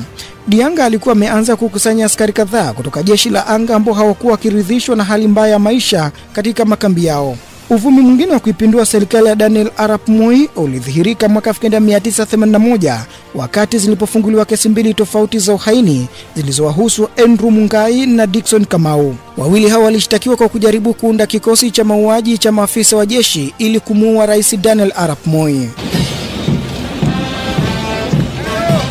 Dianga alikuwa ameanza kukusanya askari kadhaa kutoka jeshi la anga ambao hawakuwa kiridhishwa na hali mbaya ya maisha katika makambi yao. Uvumi mwingine wa kuipindua serikali ya Daniel Arap Moi ulidhihirika mwaka 1981 wakati zilipofunguliwa kesi mbili tofauti za uhaini zilizowahusu Andrew Mungai na Dickson Kamau. Wawili hao walishtakiwa kwa kujaribu kuunda kikosi cha mauaji cha maafisa wa jeshi ili kumuua Rais Daniel Arap Moi.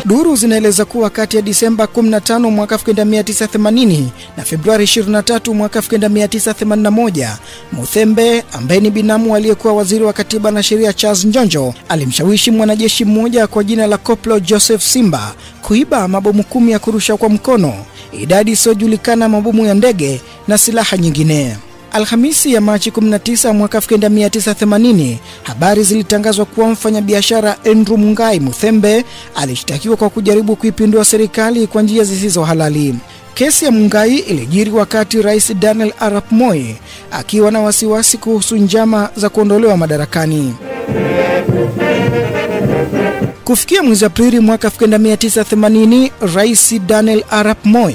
Duru zinaeleza kuwa kati ya Disemba 15 mwaka 1980 na Februari 23 mwaka 1981, Muthembe ambaye ni binamu aliyekuwa waziri wa katiba na sheria Charles Njonjo alimshawishi mwanajeshi mmoja kwa jina la Koplo Joseph Simba kuiba mabomu 10 ya kurusha kwa mkono, idadi isiyojulikana, mabomu ya ndege na silaha nyingine. Alhamisi ya Machi 19 mwaka 1980, habari zilitangazwa kuwa mfanyabiashara Andrew Mungai Muthembe alishtakiwa kwa kujaribu kuipindua serikali kwa njia zisizo halali. Kesi ya Mungai ilijiri wakati Rais Daniel Arap Moi akiwa na wasiwasi kuhusu njama za kuondolewa madarakani. Kufikia mwezi Aprili mwaka 1980, Rais Daniel Arap Moi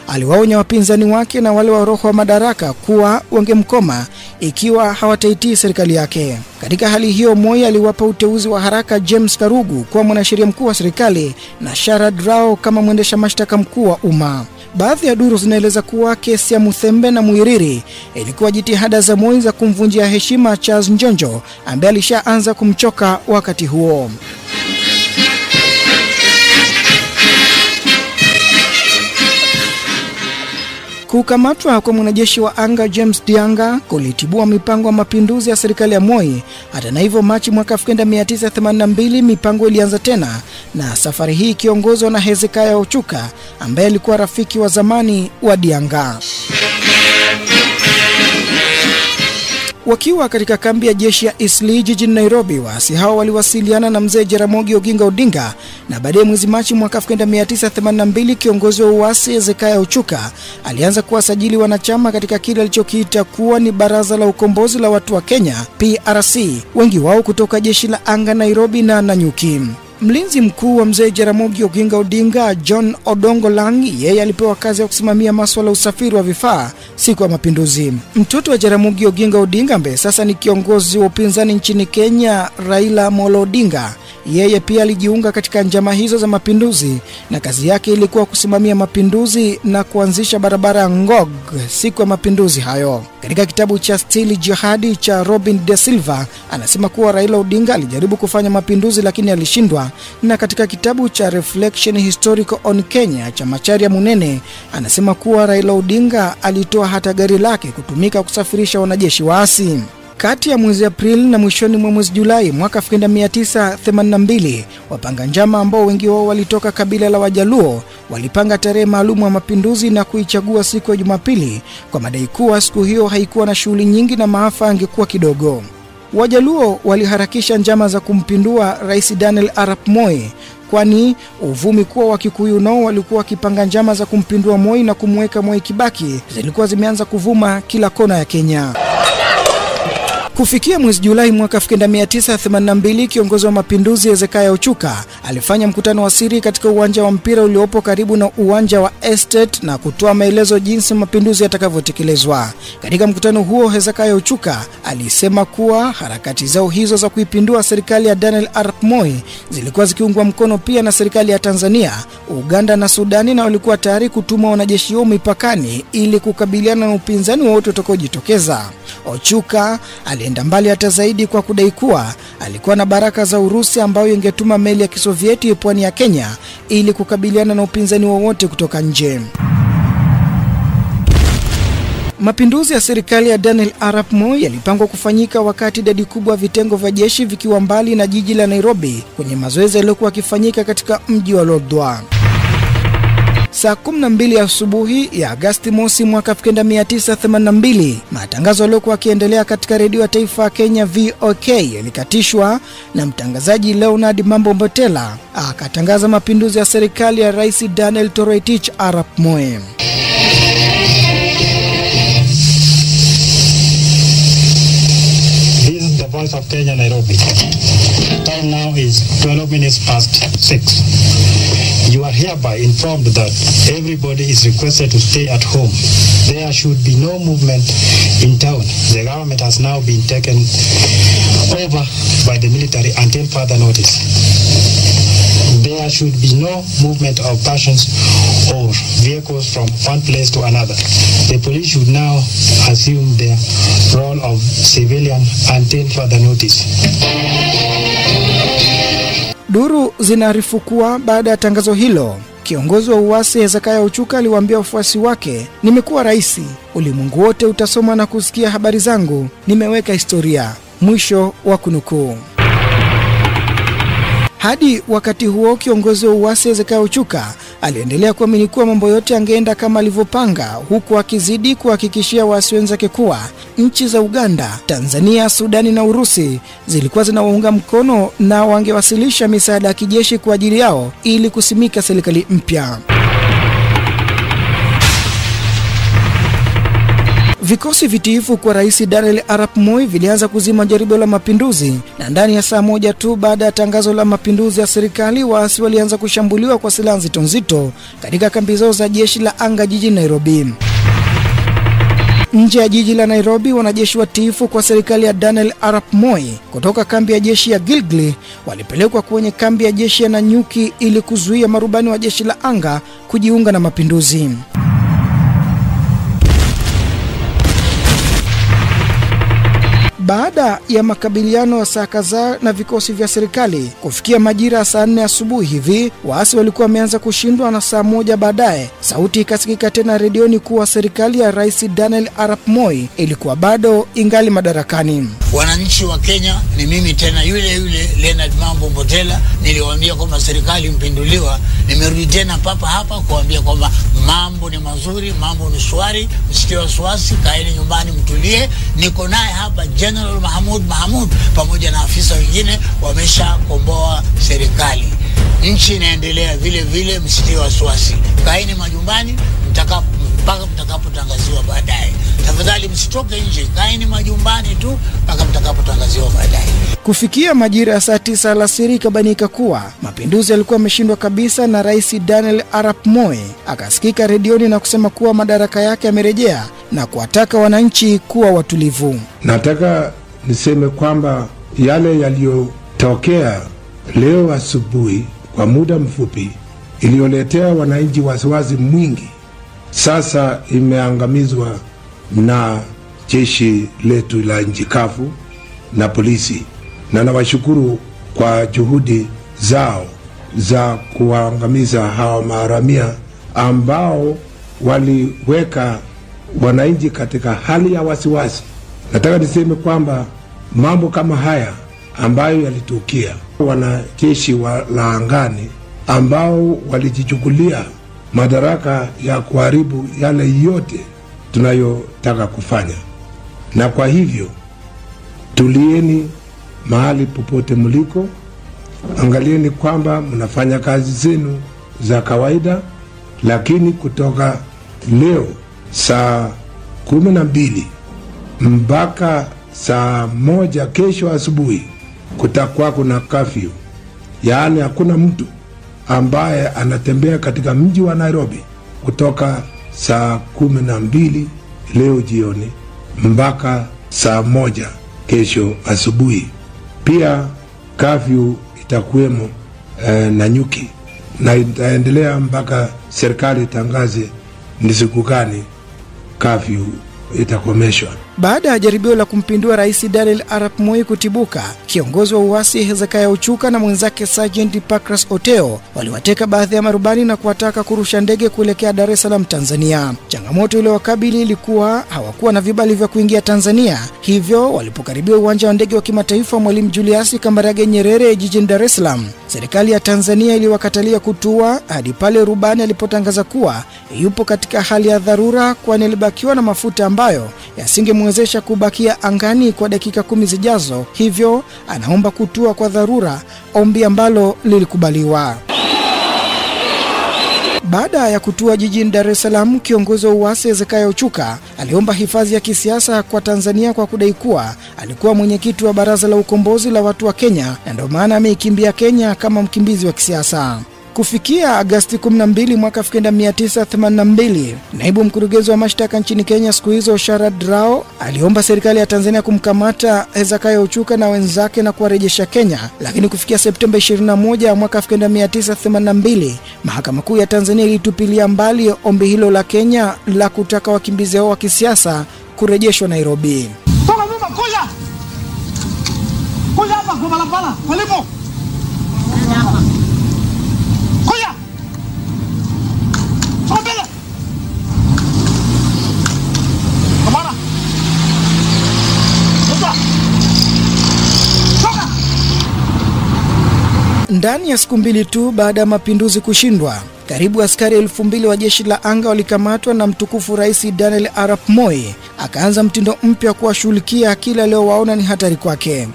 aliwaonya wapinzani wake na wale wa roho wa madaraka kuwa wangemkoma ikiwa hawataitii serikali yake. Katika hali hiyo, Moi aliwapa uteuzi wa haraka James Karugu kuwa mwanasheria mkuu wa serikali na Sharad Rao kama mwendesha mashtaka mkuu wa umma. Baadhi ya duru zinaeleza kuwa kesi ya Muthembe na Muiriri ilikuwa jitihada za Moi za kumvunjia heshima Charles Njonjo ambaye alishaanza kumchoka wakati huo. Kukamatwa kwa mwanajeshi wa anga James Dianga kulitibua mipango ya mapinduzi ya serikali ya Moi. Hata na hivyo, Machi mwaka 1982 mipango ilianza tena, na safari hii ikiongozwa na Hezekiah Ochuka ambaye alikuwa rafiki wa zamani wa Dianga. Wakiwa katika kambi ya jeshi ya Eastleigh jijini Nairobi, waasi hao waliwasiliana na mzee Jaramogi Oginga Odinga, na baadaye mwezi Machi mwaka 1982 kiongozi wa uasi Hezekiah Ochuka alianza kuwasajili wanachama katika kile alichokiita kuwa ni Baraza la Ukombozi la Watu wa Kenya PRC, wengi wao kutoka jeshi la anga Nairobi na Nanyuki. Mlinzi mkuu wa mzee Jaramogi Oginga Odinga, John Odongo Lang, yeye alipewa kazi ya kusimamia masuala ya usafiri wa vifaa siku ya mapinduzi. Mtoto wa Jaramogi Oginga Odinga ambaye sasa ni kiongozi wa upinzani nchini Kenya, Raila Amolo Odinga, yeye pia alijiunga katika njama hizo za mapinduzi, na kazi yake ilikuwa kusimamia mapinduzi na kuanzisha barabara ya Ngog siku ya mapinduzi hayo. Katika kitabu cha Stili Jihadi cha Robin De Silva, anasema kuwa Raila Odinga alijaribu kufanya mapinduzi lakini alishindwa, na katika kitabu cha Reflection Historical on Kenya cha Macharia Munene, anasema kuwa Raila Odinga alitoa hata gari lake kutumika kusafirisha wanajeshi waasi. Kati ya mwezi Aprili na mwishoni mwa mwezi Julai mwaka 1982, wapanga njama ambao wengi wao walitoka kabila la Wajaluo walipanga tarehe maalum ya mapinduzi na kuichagua siku ya Jumapili kwa madai kuwa siku hiyo haikuwa na shughuli nyingi na maafa angekuwa kidogo. Wajaluo waliharakisha njama za kumpindua Rais Daniel Arap Moi, kwani uvumi kuwa Wakikuyu nao walikuwa wakipanga njama za kumpindua Moi na kumweka Moi Kibaki zilikuwa zimeanza kuvuma kila kona ya Kenya. Kufikia mwezi Julai mwaka 1982, kiongozi wa mapinduzi Hezekiah Ochuka alifanya mkutano wa siri katika uwanja wa mpira uliopo karibu na uwanja wa Estate na kutoa maelezo jinsi mapinduzi yatakavyotekelezwa. Katika mkutano huo, Hezekiah Ochuka alisema kuwa harakati zao hizo za kuipindua serikali ya Daniel Arap Moi zilikuwa zikiungwa mkono pia na serikali ya Tanzania, Uganda na Sudani, na walikuwa tayari kutuma wanajeshi wao mipakani ili kukabiliana na upinzani wowote utakaojitokeza. Ochuka alienda mbali hata zaidi kwa kudai kuwa alikuwa na baraka za Urusi ambayo ingetuma meli ya Kisovieti pwani ya Kenya ili kukabiliana na upinzani wowote kutoka nje. Mapinduzi ya serikali ya Daniel Arap Moi yalipangwa kufanyika wakati idadi kubwa ya vitengo vya jeshi vikiwa mbali na jiji la Nairobi kwenye mazoezi yaliyokuwa yakifanyika katika mji wa Lodwar. Saa 12 asubuhi ya Agosti mosi mwaka 1982, matangazo yaliyokuwa yakiendelea katika redio ya taifa ya Kenya VOK yalikatishwa na mtangazaji Leonard Mambo Mbotela akatangaza mapinduzi ya serikali ya Rais Daniel Toroitich Arap Moi. This is the voice of Kenya, Nairobi. Time now is 12 minutes past 6. You are hereby informed that everybody is requested to stay at home. There should be no movement in town. The government has now been taken over by the military until further notice. There should be no movement of persons or vehicles from one place to another. The police should now assume their role of civilian until further notice. Duru zinaarifu kuwa baada ya tangazo hilo, kiongozi wa uasi Hezekiah Ochuka aliwaambia wafuasi wake, "Nimekuwa rais, ulimwengu wote utasoma na kusikia habari zangu, nimeweka historia." Mwisho wa kunukuu. Hadi wakati huo kiongozi wa uasi Hezekiah Ochuka aliendelea kuamini kuwa mambo yote yangeenda kama alivyopanga, huku akizidi kuhakikishia waasi wenzake kuwa nchi za Uganda, Tanzania, Sudani na Urusi zilikuwa zinawaunga mkono na wangewasilisha misaada ya kijeshi kwa ajili yao ili kusimika serikali mpya. Vikosi vitiifu kwa Rais Daniel Arap Moi vilianza kuzima jaribio la mapinduzi, na ndani ya saa moja tu baada ya tangazo la mapinduzi ya serikali, waasi walianza kushambuliwa kwa silaha nzito nzito katika kambi zao za jeshi la anga jijini Nairobi. Nje ya jiji la Nairobi, wanajeshi watiifu kwa serikali ya Daniel Arap Moi kutoka kambi ya jeshi ya Gilgili walipelekwa kwenye kambi ya jeshi ya Nanyuki ili kuzuia marubani wa jeshi la anga kujiunga na mapinduzi. Baada ya makabiliano ya saa kadhaa na vikosi vya serikali, kufikia majira ya saa 4 asubuhi hivi, waasi walikuwa wameanza kushindwa, na saa moja baadaye sauti ikasikika tena redioni kuwa serikali ya Rais Daniel Arap Moi ilikuwa bado ingali madarakani. Wananchi wa Kenya, ni mimi tena yule Leonard Mambo Mbotela, niliwaambia kwamba serikali mpinduliwa. Nimerudi tena papa hapa kuambia kwamba mambo ni mazuri, mambo ni shwari, msikie wasiwasi, kaeni nyumbani mtulie. Niko naye hapa General Mahmud pamoja na afisa wengine wameshakomboa serikali. Nchi inaendelea vile vile, msikie wasiwasi. Kaeni majumbani mpaka mtakapotangaziwa baadaye. Tafadhali msitoke nje, kaeni majumbani tu mpaka mtakapotangaziwa baadaye. Kufikia majira ya saa 9 alasiri kabanika kuwa mapinduzi yalikuwa yameshindwa kabisa, na Rais Daniel Arap Moi akasikika redioni na kusema kuwa madaraka yake yamerejea na kuwataka wananchi kuwa watulivu. Nataka niseme kwamba yale yaliyotokea leo asubuhi kwa muda mfupi iliyoletea wananchi wasiwasi mwingi, sasa imeangamizwa na jeshi letu la nchi kavu na polisi, na nawashukuru kwa juhudi zao za kuangamiza hawa maharamia ambao waliweka wananchi katika hali ya wasiwasi. Nataka niseme kwamba mambo kama haya ambayo yalitukia, wanajeshi la angani ambao walijichukulia madaraka ya kuharibu yale yote tunayotaka kufanya. Na kwa hivyo tulieni mahali popote mliko, angalieni kwamba mnafanya kazi zenu za kawaida, lakini kutoka leo saa 12 mpaka saa 1 kesho asubuhi kutakuwa kuna curfew. Yaani hakuna mtu ambaye anatembea katika mji wa Nairobi kutoka saa 12 leo jioni mpaka saa 1 kesho asubuhi. Pia curfew itakuwemo Nanyuki, na itaendelea mpaka serikali itangaze ni siku gani curfew itakomeshwa. Baada ya jaribio la kumpindua Rais Daniel Arap Moi kutibuka, kiongozi wa uasi Hezekiah Ochuka na mwenzake Sergeant Pakras Oteo waliwateka baadhi ya marubani na kuwataka kurusha ndege kuelekea Dar es Salaam, Tanzania. Changamoto ile wakabili ilikuwa hawakuwa na vibali vya kuingia Tanzania, hivyo walipokaribia uwanja wa ndege wa kimataifa Mwalimu Julius Kambarage Nyerere jijini Dar es Salaam, serikali ya Tanzania iliwakatalia kutua hadi pale rubani alipotangaza kuwa yupo katika hali ya dharura, kwani alibakiwa na mafuta ambayo yasingemwezesha kubakia angani kwa dakika 10 zijazo, hivyo anaomba kutua kwa dharura, ombi ambalo lilikubaliwa. Baada ya kutua jijini Dar es Salaam, kiongozi wa uasi Hezekiah Ochuka aliomba hifadhi ya kisiasa kwa Tanzania kwa kudai kuwa alikuwa mwenyekiti wa Baraza la Ukombozi la Watu wa Kenya, na ndio maana ameikimbia Kenya kama mkimbizi wa kisiasa. Kufikia Agosti 12 mwaka 1982, naibu mkurugenzi wa mashtaka nchini Kenya siku hizo Sharad Rao aliomba serikali ya Tanzania kumkamata Hezekiah Ochuka na wenzake na kuwarejesha Kenya, lakini kufikia Septemba 21 mwaka 1982, mahakama kuu ya Tanzania ilitupilia mbali ombi hilo la Kenya la kutaka wakimbizi hao wa kisiasa kurejeshwa Nairobi. Toka nyuma, kuja hapa kwa barabara walipo. Ndani ya siku mbili tu baada ya mapinduzi kushindwa, karibu askari 2000 wa jeshi la anga walikamatwa na mtukufu Rais Daniel Arap Moi akaanza mtindo mpya kuwashughulikia kila leo waona ni hatari kwake.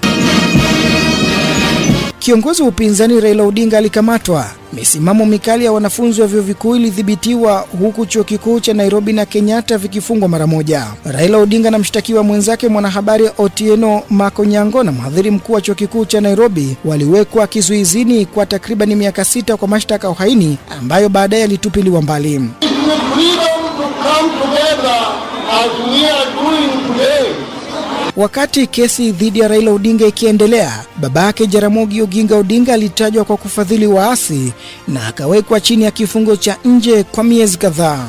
Kiongozi wa upinzani Raila Odinga alikamatwa. Misimamo mikali ya wanafunzi wa vyuo vikuu ilidhibitiwa huku chuo kikuu cha Nairobi na Kenyatta vikifungwa mara moja. Raila Odinga na mshtakiwa mwenzake mwanahabari Otieno Makonyango na mhadhiri mkuu wa chuo kikuu cha Nairobi waliwekwa kizuizini kwa takriban miaka 6 kwa mashtaka ya uhaini ambayo baadaye yalitupiliwa mbali. Wakati kesi dhidi ya Raila Odinga ikiendelea, babake Jaramogi Oginga Odinga alitajwa kwa kufadhili waasi na akawekwa chini ya kifungo cha nje kwa miezi kadhaa.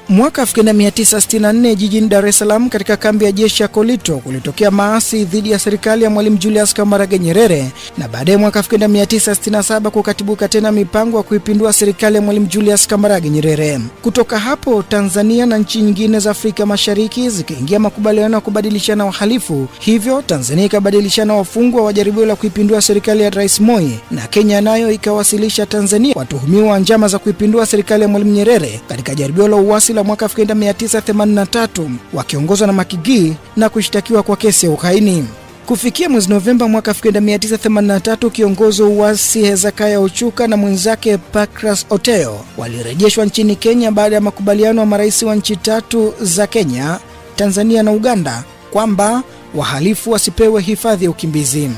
Mwaka 1964 jijini Dar es Salaam katika kambi ya jeshi ya Kolito kulitokea maasi dhidi ya serikali ya Mwalimu Julius Kambarage Nyerere, na baadaye mwaka 1967 kukatibuka tena mipango ya kuipindua serikali ya Mwalimu Julius Kambarage Nyerere. Kutoka hapo Tanzania na nchi nyingine za Afrika Mashariki zikaingia makubaliano ya kubadilishana wahalifu. Hivyo Tanzania ikabadilishana wafungwa wa jaribio la kuipindua serikali ya Rais Moi, na Kenya nayo ikawasilisha Tanzania watuhumiwa wa njama za kuipindua serikali ya Mwalimu Nyerere katika jaribio la uasi la mwaka 1983 wakiongozwa na Makigi na kushtakiwa kwa kesi ya uhaini. Kufikia mwezi Novemba mwaka 1983 kiongozi wa uasi Hezekiah Ochuka na mwenzake Pancras Oteyo walirejeshwa nchini Kenya baada ya makubaliano ya marais wa nchi tatu za Kenya, Tanzania na Uganda kwamba wahalifu wasipewe hifadhi ya ukimbizi.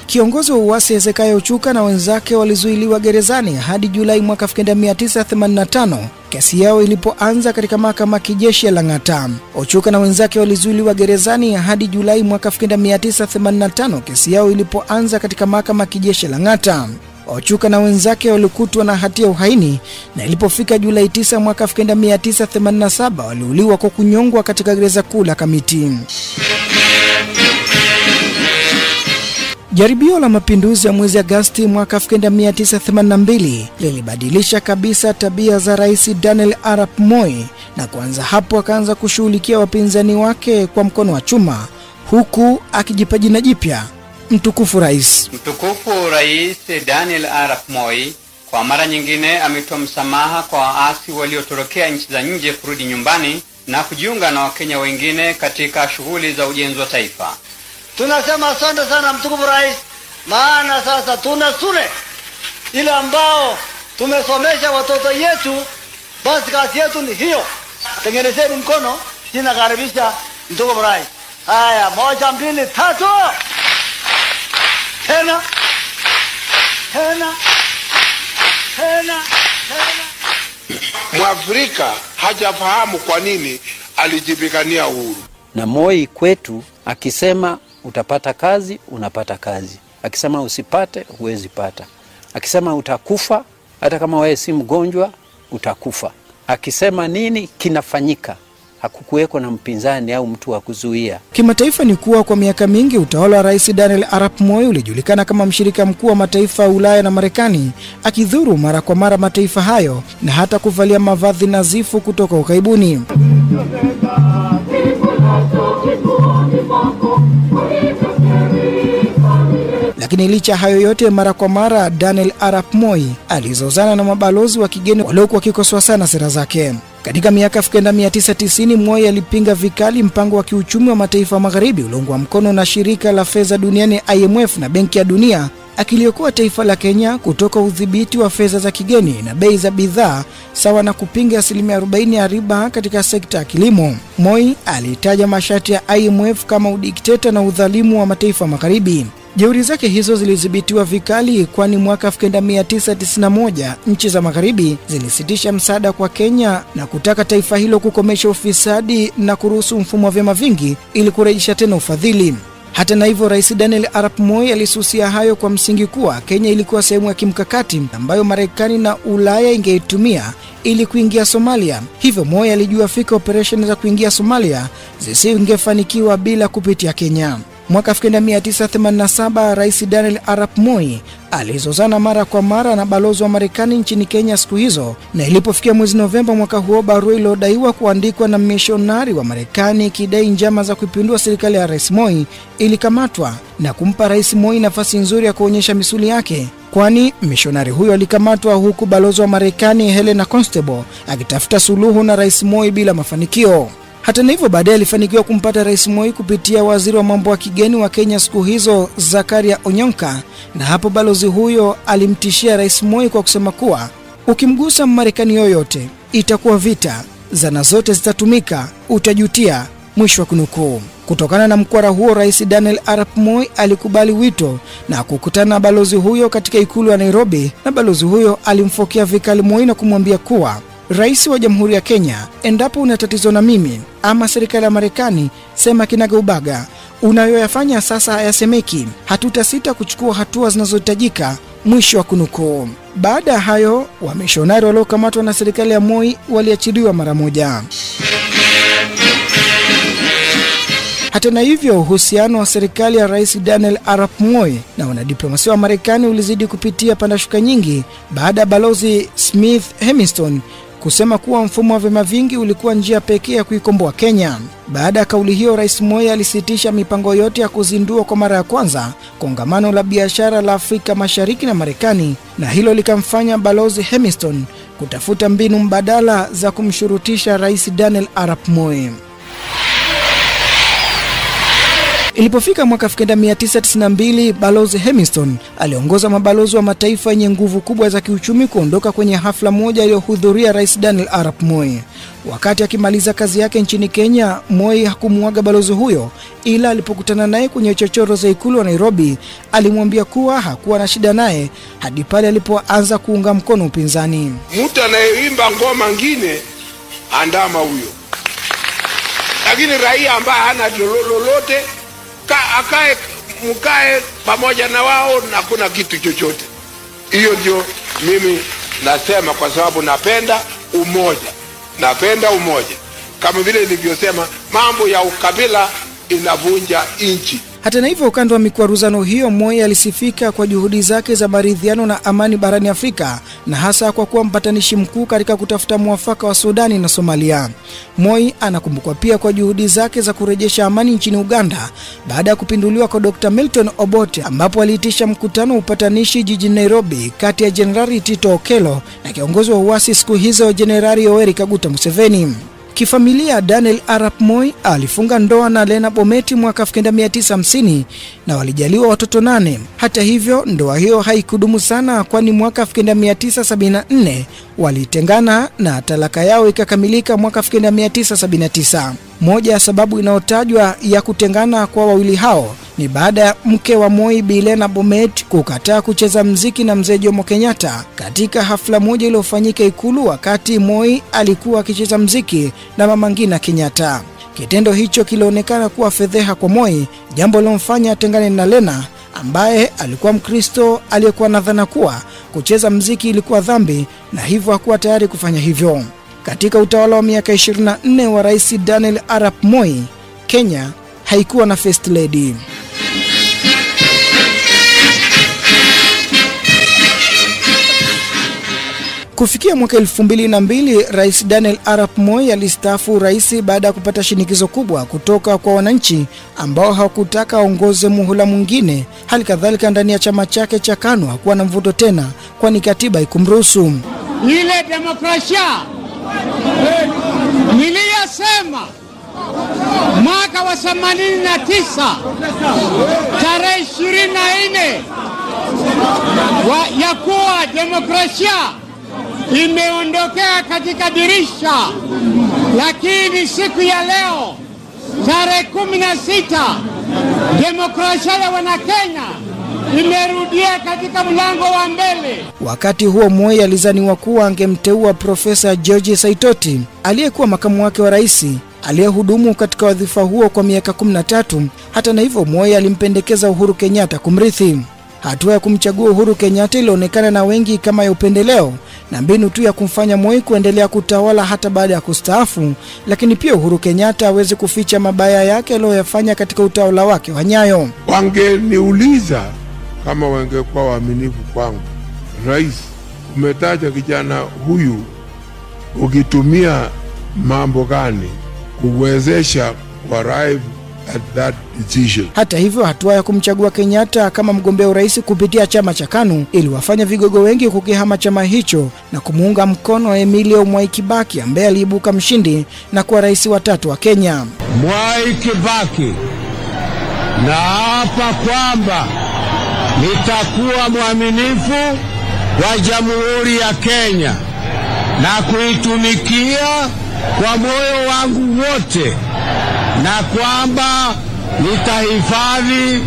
Kiongozi wa uasi Hezekiah Ochuka na wenzake walizuiliwa gerezani hadi Julai mwaka 1985 kesi yao ilipoanza katika mahakama ya kijeshi ya Lang'ata. Ochuka na wenzake walizuiliwa gerezani hadi Julai mwaka 1985 kesi yao ilipoanza katika mahakama ya kijeshi ya Lang'ata. Ochuka na wenzake walikutwa na hatia ya uhaini na ilipofika Julai 9 mwaka 1987 waliuliwa kwa kunyongwa katika gereza kuu la Kamiti. Jaribio la mapinduzi ya mwezi Agosti mwaka 1982 lilibadilisha kabisa tabia za Rais Daniel Arap Moi, na kuanza hapo akaanza kushughulikia wapinzani wake kwa mkono wa chuma, huku akijipa jina jipya, mtukufu rais. Mtukufu Rais Daniel Arap Moi kwa mara nyingine ametoa msamaha kwa waasi waliotorokea nchi za nje kurudi nyumbani na kujiunga na Wakenya wengine katika shughuli za ujenzi wa taifa. Tunasema asante sana mtukufu rais, maana sasa tuna shule ile ambao tumesomesha watoto yetu, basi kazi yetu ni hiyo. Tengenezeni mkono, ninakaribisha mtukufu rais. Haya, 1 2 3. Tena. Mwafrika hajafahamu kwa nini alijipigania uhuru. Na Moi kwetu akisema utapata kazi, unapata kazi. Akisema usipate, huwezi pata. Akisema utakufa, hata kama wewe si mgonjwa, utakufa. Akisema nini kinafanyika. Hakukuweko na mpinzani au mtu wa kuzuia. Kimataifa ni kuwa kwa miaka mingi utawala wa Rais Daniel Arap Moi ulijulikana kama mshirika mkuu wa mataifa ya Ulaya na Marekani, akidhuru mara kwa mara mataifa hayo na hata kuvalia mavazi nadhifu kutoka ukaibuni. Lakini licha hayo yote, mara kwa mara Daniel Arap Moi alizozana na mabalozi wa kigeni waliokuwa wakikosoa sana sera zake. Katika miaka 1990 Moi alipinga vikali mpango wa kiuchumi wa mataifa ya magharibi ulioungwa mkono na shirika la fedha duniani IMF na Benki ya Dunia, akiliokoa taifa la Kenya kutoka udhibiti wa fedha za kigeni na bei za bidhaa, sawa na kupinga 40% ya riba katika sekta ya kilimo. Moi alitaja masharti ya IMF kama udikteta na udhalimu wa mataifa magharibi. Jeuri zake hizo zilidhibitiwa vikali, kwani mwaka 1991 nchi za magharibi zilisitisha msaada kwa Kenya na kutaka taifa hilo kukomesha ufisadi na kuruhusu mfumo wa vyama vingi ili kurejesha tena ufadhili. Hata na hivyo, Rais Daniel Arap Moi alisusia hayo kwa msingi kuwa Kenya ilikuwa sehemu ya kimkakati ambayo Marekani na Ulaya ingeitumia ili kuingia Somalia. Hivyo Moi alijua fika operesheni za kuingia Somalia zisingefanikiwa bila kupitia Kenya. Mwaka 1987 Rais Daniel Arap Moi alizozana mara kwa mara na balozi wa Marekani nchini Kenya siku hizo, na ilipofikia mwezi Novemba mwaka huo barua iliyodaiwa kuandikwa na mishonari wa Marekani kidai njama za kuipindua serikali ya Rais Moi ilikamatwa na kumpa Rais Moi nafasi nzuri ya kuonyesha misuli yake, kwani mishonari huyo alikamatwa huku balozi wa Marekani Helena Constable akitafuta suluhu na Rais Moi bila mafanikio. Hata hivyo baadaye alifanikiwa kumpata Rais Moi kupitia waziri wa mambo ya kigeni wa Kenya siku hizo Zakaria Onyonka, na hapo balozi huyo alimtishia Rais Moi kwa kusema kuwa ukimgusa Marekani yoyote itakuwa vita, zana zote zitatumika, utajutia, mwisho wa kunukuu. Kutokana na mkwara huo Rais Daniel Arap Moi alikubali wito na kukutana na balozi huyo katika ikulu ya Nairobi, na balozi huyo alimfokea vikali Moi na kumwambia kuwa Rais wa Jamhuri ya Kenya, endapo una tatizo na mimi ama serikali ya Marekani, sema kinagaubaga. Unayoyafanya sasa hayasemeki. Hatutasita kuchukua hatua zinazohitajika, mwisho wa kunukuu. Baada ya hayo, wamishonari waliokamatwa na serikali ya Moi waliachiliwa mara moja. Hata na hivyo, uhusiano wa serikali ya Rais Daniel Arap Moi na wanadiplomasia wa Marekani ulizidi kupitia pandashuka nyingi baada ya balozi Smith Hemiston kusema kuwa mfumo wa vyama vingi ulikuwa njia pekee ya kuikomboa Kenya. Baada ya kauli hiyo, Rais Moi alisitisha mipango yote ya kuzindua kwa mara ya kwanza kongamano la biashara la Afrika Mashariki na Marekani, na hilo likamfanya balozi Hemiston kutafuta mbinu mbadala za kumshurutisha Rais Daniel Arap Moi. Ilipofika mwaka 1992, balozi Hemiston aliongoza mabalozi wa mataifa yenye nguvu kubwa za kiuchumi kuondoka kwenye hafla moja iliyohudhuria Rais Daniel Arap Moi. Wakati akimaliza kazi yake nchini Kenya, Moi hakumuaga balozi huyo, ila alipokutana naye kwenye chochoro za ikulu wa Nairobi, alimwambia kuwa hakuwa na shida naye hadi pale alipoanza kuunga mkono upinzani. Mtu anayeimba ngoma ngine andama huyo, lakini raia ambaye hana lolote mkae pamoja na wao na kuna kitu chochote. Hiyo ndio mimi nasema, kwa sababu napenda umoja. Kama vile nilivyosema, mambo ya ukabila inavunja nchi. Hata na hivyo, ukanda wa mikwaruzano hiyo, Moi alisifika kwa juhudi zake za maridhiano na amani barani Afrika, na hasa kwa kuwa mpatanishi mkuu katika kutafuta mwafaka wa Sudani na Somalia. Moi anakumbukwa pia kwa juhudi zake za kurejesha amani nchini Uganda baada ya kupinduliwa kwa Dr. Milton Obote, ambapo aliitisha mkutano wa upatanishi jijini Nairobi kati ya Jenerali Tito Okello na kiongozi wa uasi siku hizo Jenerali Yoweri Kaguta Museveni. Kifamilia, Daniel Arap Moi alifunga ndoa na Lena Bometi mwaka 1950 na walijaliwa watoto 8. Hata hivyo, ndoa hiyo haikudumu sana, kwani mwaka 1974 walitengana na talaka yao ikakamilika mwaka 1979. Moja ya sababu inayotajwa ya kutengana kwa wawili hao ni baada ya mke wa Moi, Bi Lena Bomet, kukataa kucheza mziki na Mzee Jomo Kenyatta katika hafla moja iliyofanyika ikulu wakati Moi alikuwa akicheza mziki na Mama Ngina Kenyatta. Kitendo hicho kilionekana kuwa fedheha kwa Moi, jambo lilomfanya atengane na Lena ambaye alikuwa Mkristo aliyekuwa na dhana kuwa kucheza mziki ilikuwa dhambi, na hivyo hakuwa tayari kufanya hivyo. Katika utawala wa miaka 24 wa Rais Daniel Arap Moi, Kenya haikuwa na first lady. Kufikia mwaka 2002, Rais Daniel Arap Moi alistaafu rais baada ya kupata shinikizo kubwa kutoka kwa wananchi ambao hawakutaka aongoze muhula mwingine. Hali kadhalika ndani ya chama chake cha KANU hakuwa na mvuto tena, kwani katiba ikumruhusu. Ile demokrasia niliyosema mwaka wa 89 tarehe 24 ya kuwa demokrasia imeondokea katika dirisha, lakini siku ya leo tarehe 16 demokrasia ya Wanakenya imerudia katika mlango wa mbele. Wakati huo Moi alizaniwa kuwa angemteua Profesa George Saitoti aliyekuwa makamu wake wa rais, aliyehudumu katika wadhifa huo kwa miaka 13. Hata na hivyo, Moi alimpendekeza Uhuru Kenyatta kumrithi. Hatua ya kumchagua Uhuru Kenyatta ilionekana na wengi kama ya upendeleo, na mbinu tu ya kumfanya Moi kuendelea kutawala hata baada ya kustaafu, lakini pia Uhuru Kenyatta aweze kuficha mabaya yake aliyoyafanya katika utawala wake wa Nyayo. Wangeniuliza kama wangekuwa waaminifu kwangu, rais, umetaja kijana huyu ukitumia mambo gani kuwezesha arrive at that decision. Hata hivyo, hatua ya kumchagua Kenyatta kama mgombea urais kupitia chama cha KANU ili wafanya vigogo wengi kukihama chama hicho na kumuunga mkono Emilio Mwai Kibaki ambaye aliibuka mshindi na kuwa rais wa 3 wa Kenya. Mwai Kibaki, naapa kwamba nitakuwa mwaminifu wa Jamhuri ya Kenya na kuitumikia kwa moyo wangu wote, na kwamba nitahifadhi,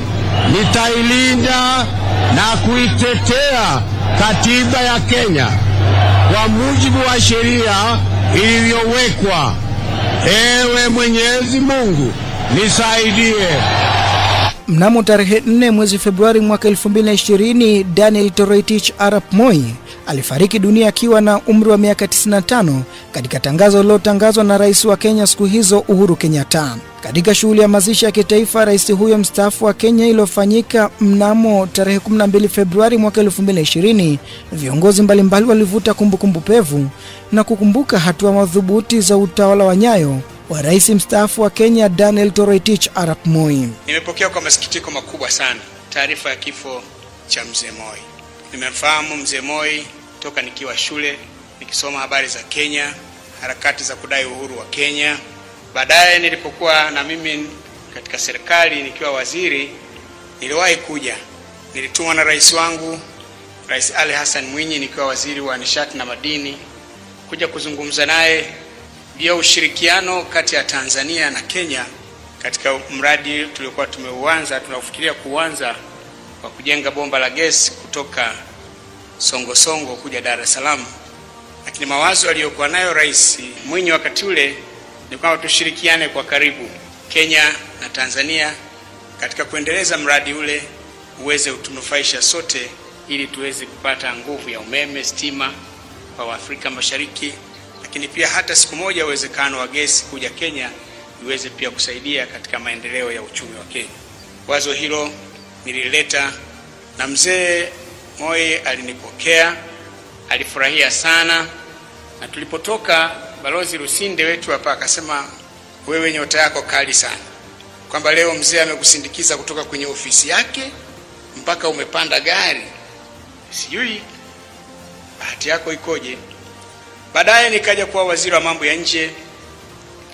nitailinda na kuitetea katiba ya Kenya kwa mujibu wa sheria iliyowekwa. Ewe Mwenyezi Mungu nisaidie. Mnamo tarehe 4 mwezi Februari mwaka 2020, Daniel Toroitich Arap Moi alifariki dunia akiwa na umri wa miaka 95 katika tangazo lililotangazwa na rais wa Kenya siku hizo, Uhuru Kenyatta. Katika shughuli ya mazishi ya kitaifa, rais huyo mstaafu wa Kenya iliyofanyika mnamo tarehe 12 Februari mwaka 2020, viongozi mbalimbali walivuta kumbukumbu pevu na kukumbuka hatua madhubuti za utawala wa Nyayo wa rais mstaafu wa Kenya Daniel Toroitich Arap Moi. Nimepokea kwa masikitiko makubwa sana taarifa ya kifo cha mzee Moi. Nimemfahamu mzee Moi toka nikiwa shule, nikisoma habari za Kenya, harakati za kudai uhuru wa Kenya. Baadaye nilipokuwa na mimi katika serikali nikiwa waziri, niliwahi kuja. Nilitumwa na rais wangu, Rais Ali Hassan Mwinyi, nikiwa waziri wa nishati na madini, kuja kuzungumza naye juu ushirikiano kati ya Tanzania na Kenya katika mradi tuliokuwa tunafikiria kuanza wa kujenga bomba la gesi kutoka Songo kuja Dar es Salaam. Lakini mawazo aliyokuwa nayo Rais Mwinyi wakati ule ni kwamba tushirikiane kwa karibu Kenya na Tanzania katika kuendeleza mradi ule uweze kutunufaisha sote, ili tuweze kupata nguvu ya umeme, stima kwa Afrika Mashariki, lakini pia hata siku moja uwezekano wa gesi kuja Kenya iweze pia kusaidia katika maendeleo ya uchumi wa Kenya. Wazo hilo nilileta na mzee Moi alinipokea, alifurahia sana, na tulipotoka Balozi Rusinde wetu hapa akasema, wewe nyota yako kali sana, kwamba leo mzee amekusindikiza kutoka kwenye ofisi yake mpaka umepanda gari, sijui bahati yako ikoje. Baadaye nikaja kuwa waziri wa mambo ya nje.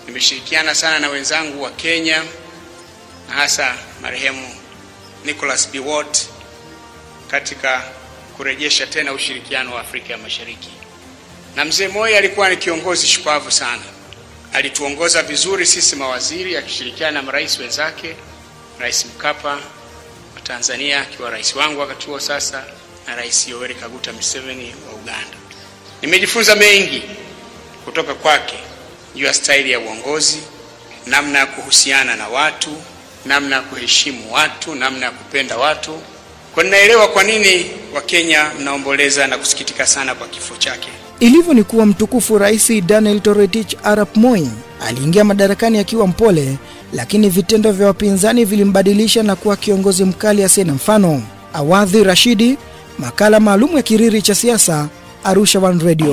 Nimeshirikiana sana na wenzangu wa Kenya, na hasa marehemu Nicholas Biwott katika kurejesha tena ushirikiano wa Afrika ya Mashariki. Na mzee Moi alikuwa ni kiongozi shupavu sana. Alituongoza vizuri sisi mawaziri, akishirikiana na marais wenzake, Rais Mkapa wa Tanzania akiwa rais wangu wakati huo sasa, na Rais Yoweri Kaguta Museveni wa Uganda. Nimejifunza mengi kutoka kwake juu ya staili ya uongozi, namna ya kuhusiana na watu, namna ya kuheshimu watu, namna ya kupenda watu. Kwa ninaelewa kwa nini Wakenya mnaomboleza na kusikitika sana kwa kifo chake. Ilivyo ni kuwa mtukufu Rais Daniel Toroitich Arap Moi aliingia madarakani akiwa mpole, lakini vitendo vya wapinzani vilimbadilisha na kuwa kiongozi mkali asiye na mfano. Awadhi Rashidi, makala maalum ya Kiriri cha Siasa, Arusha One Radio.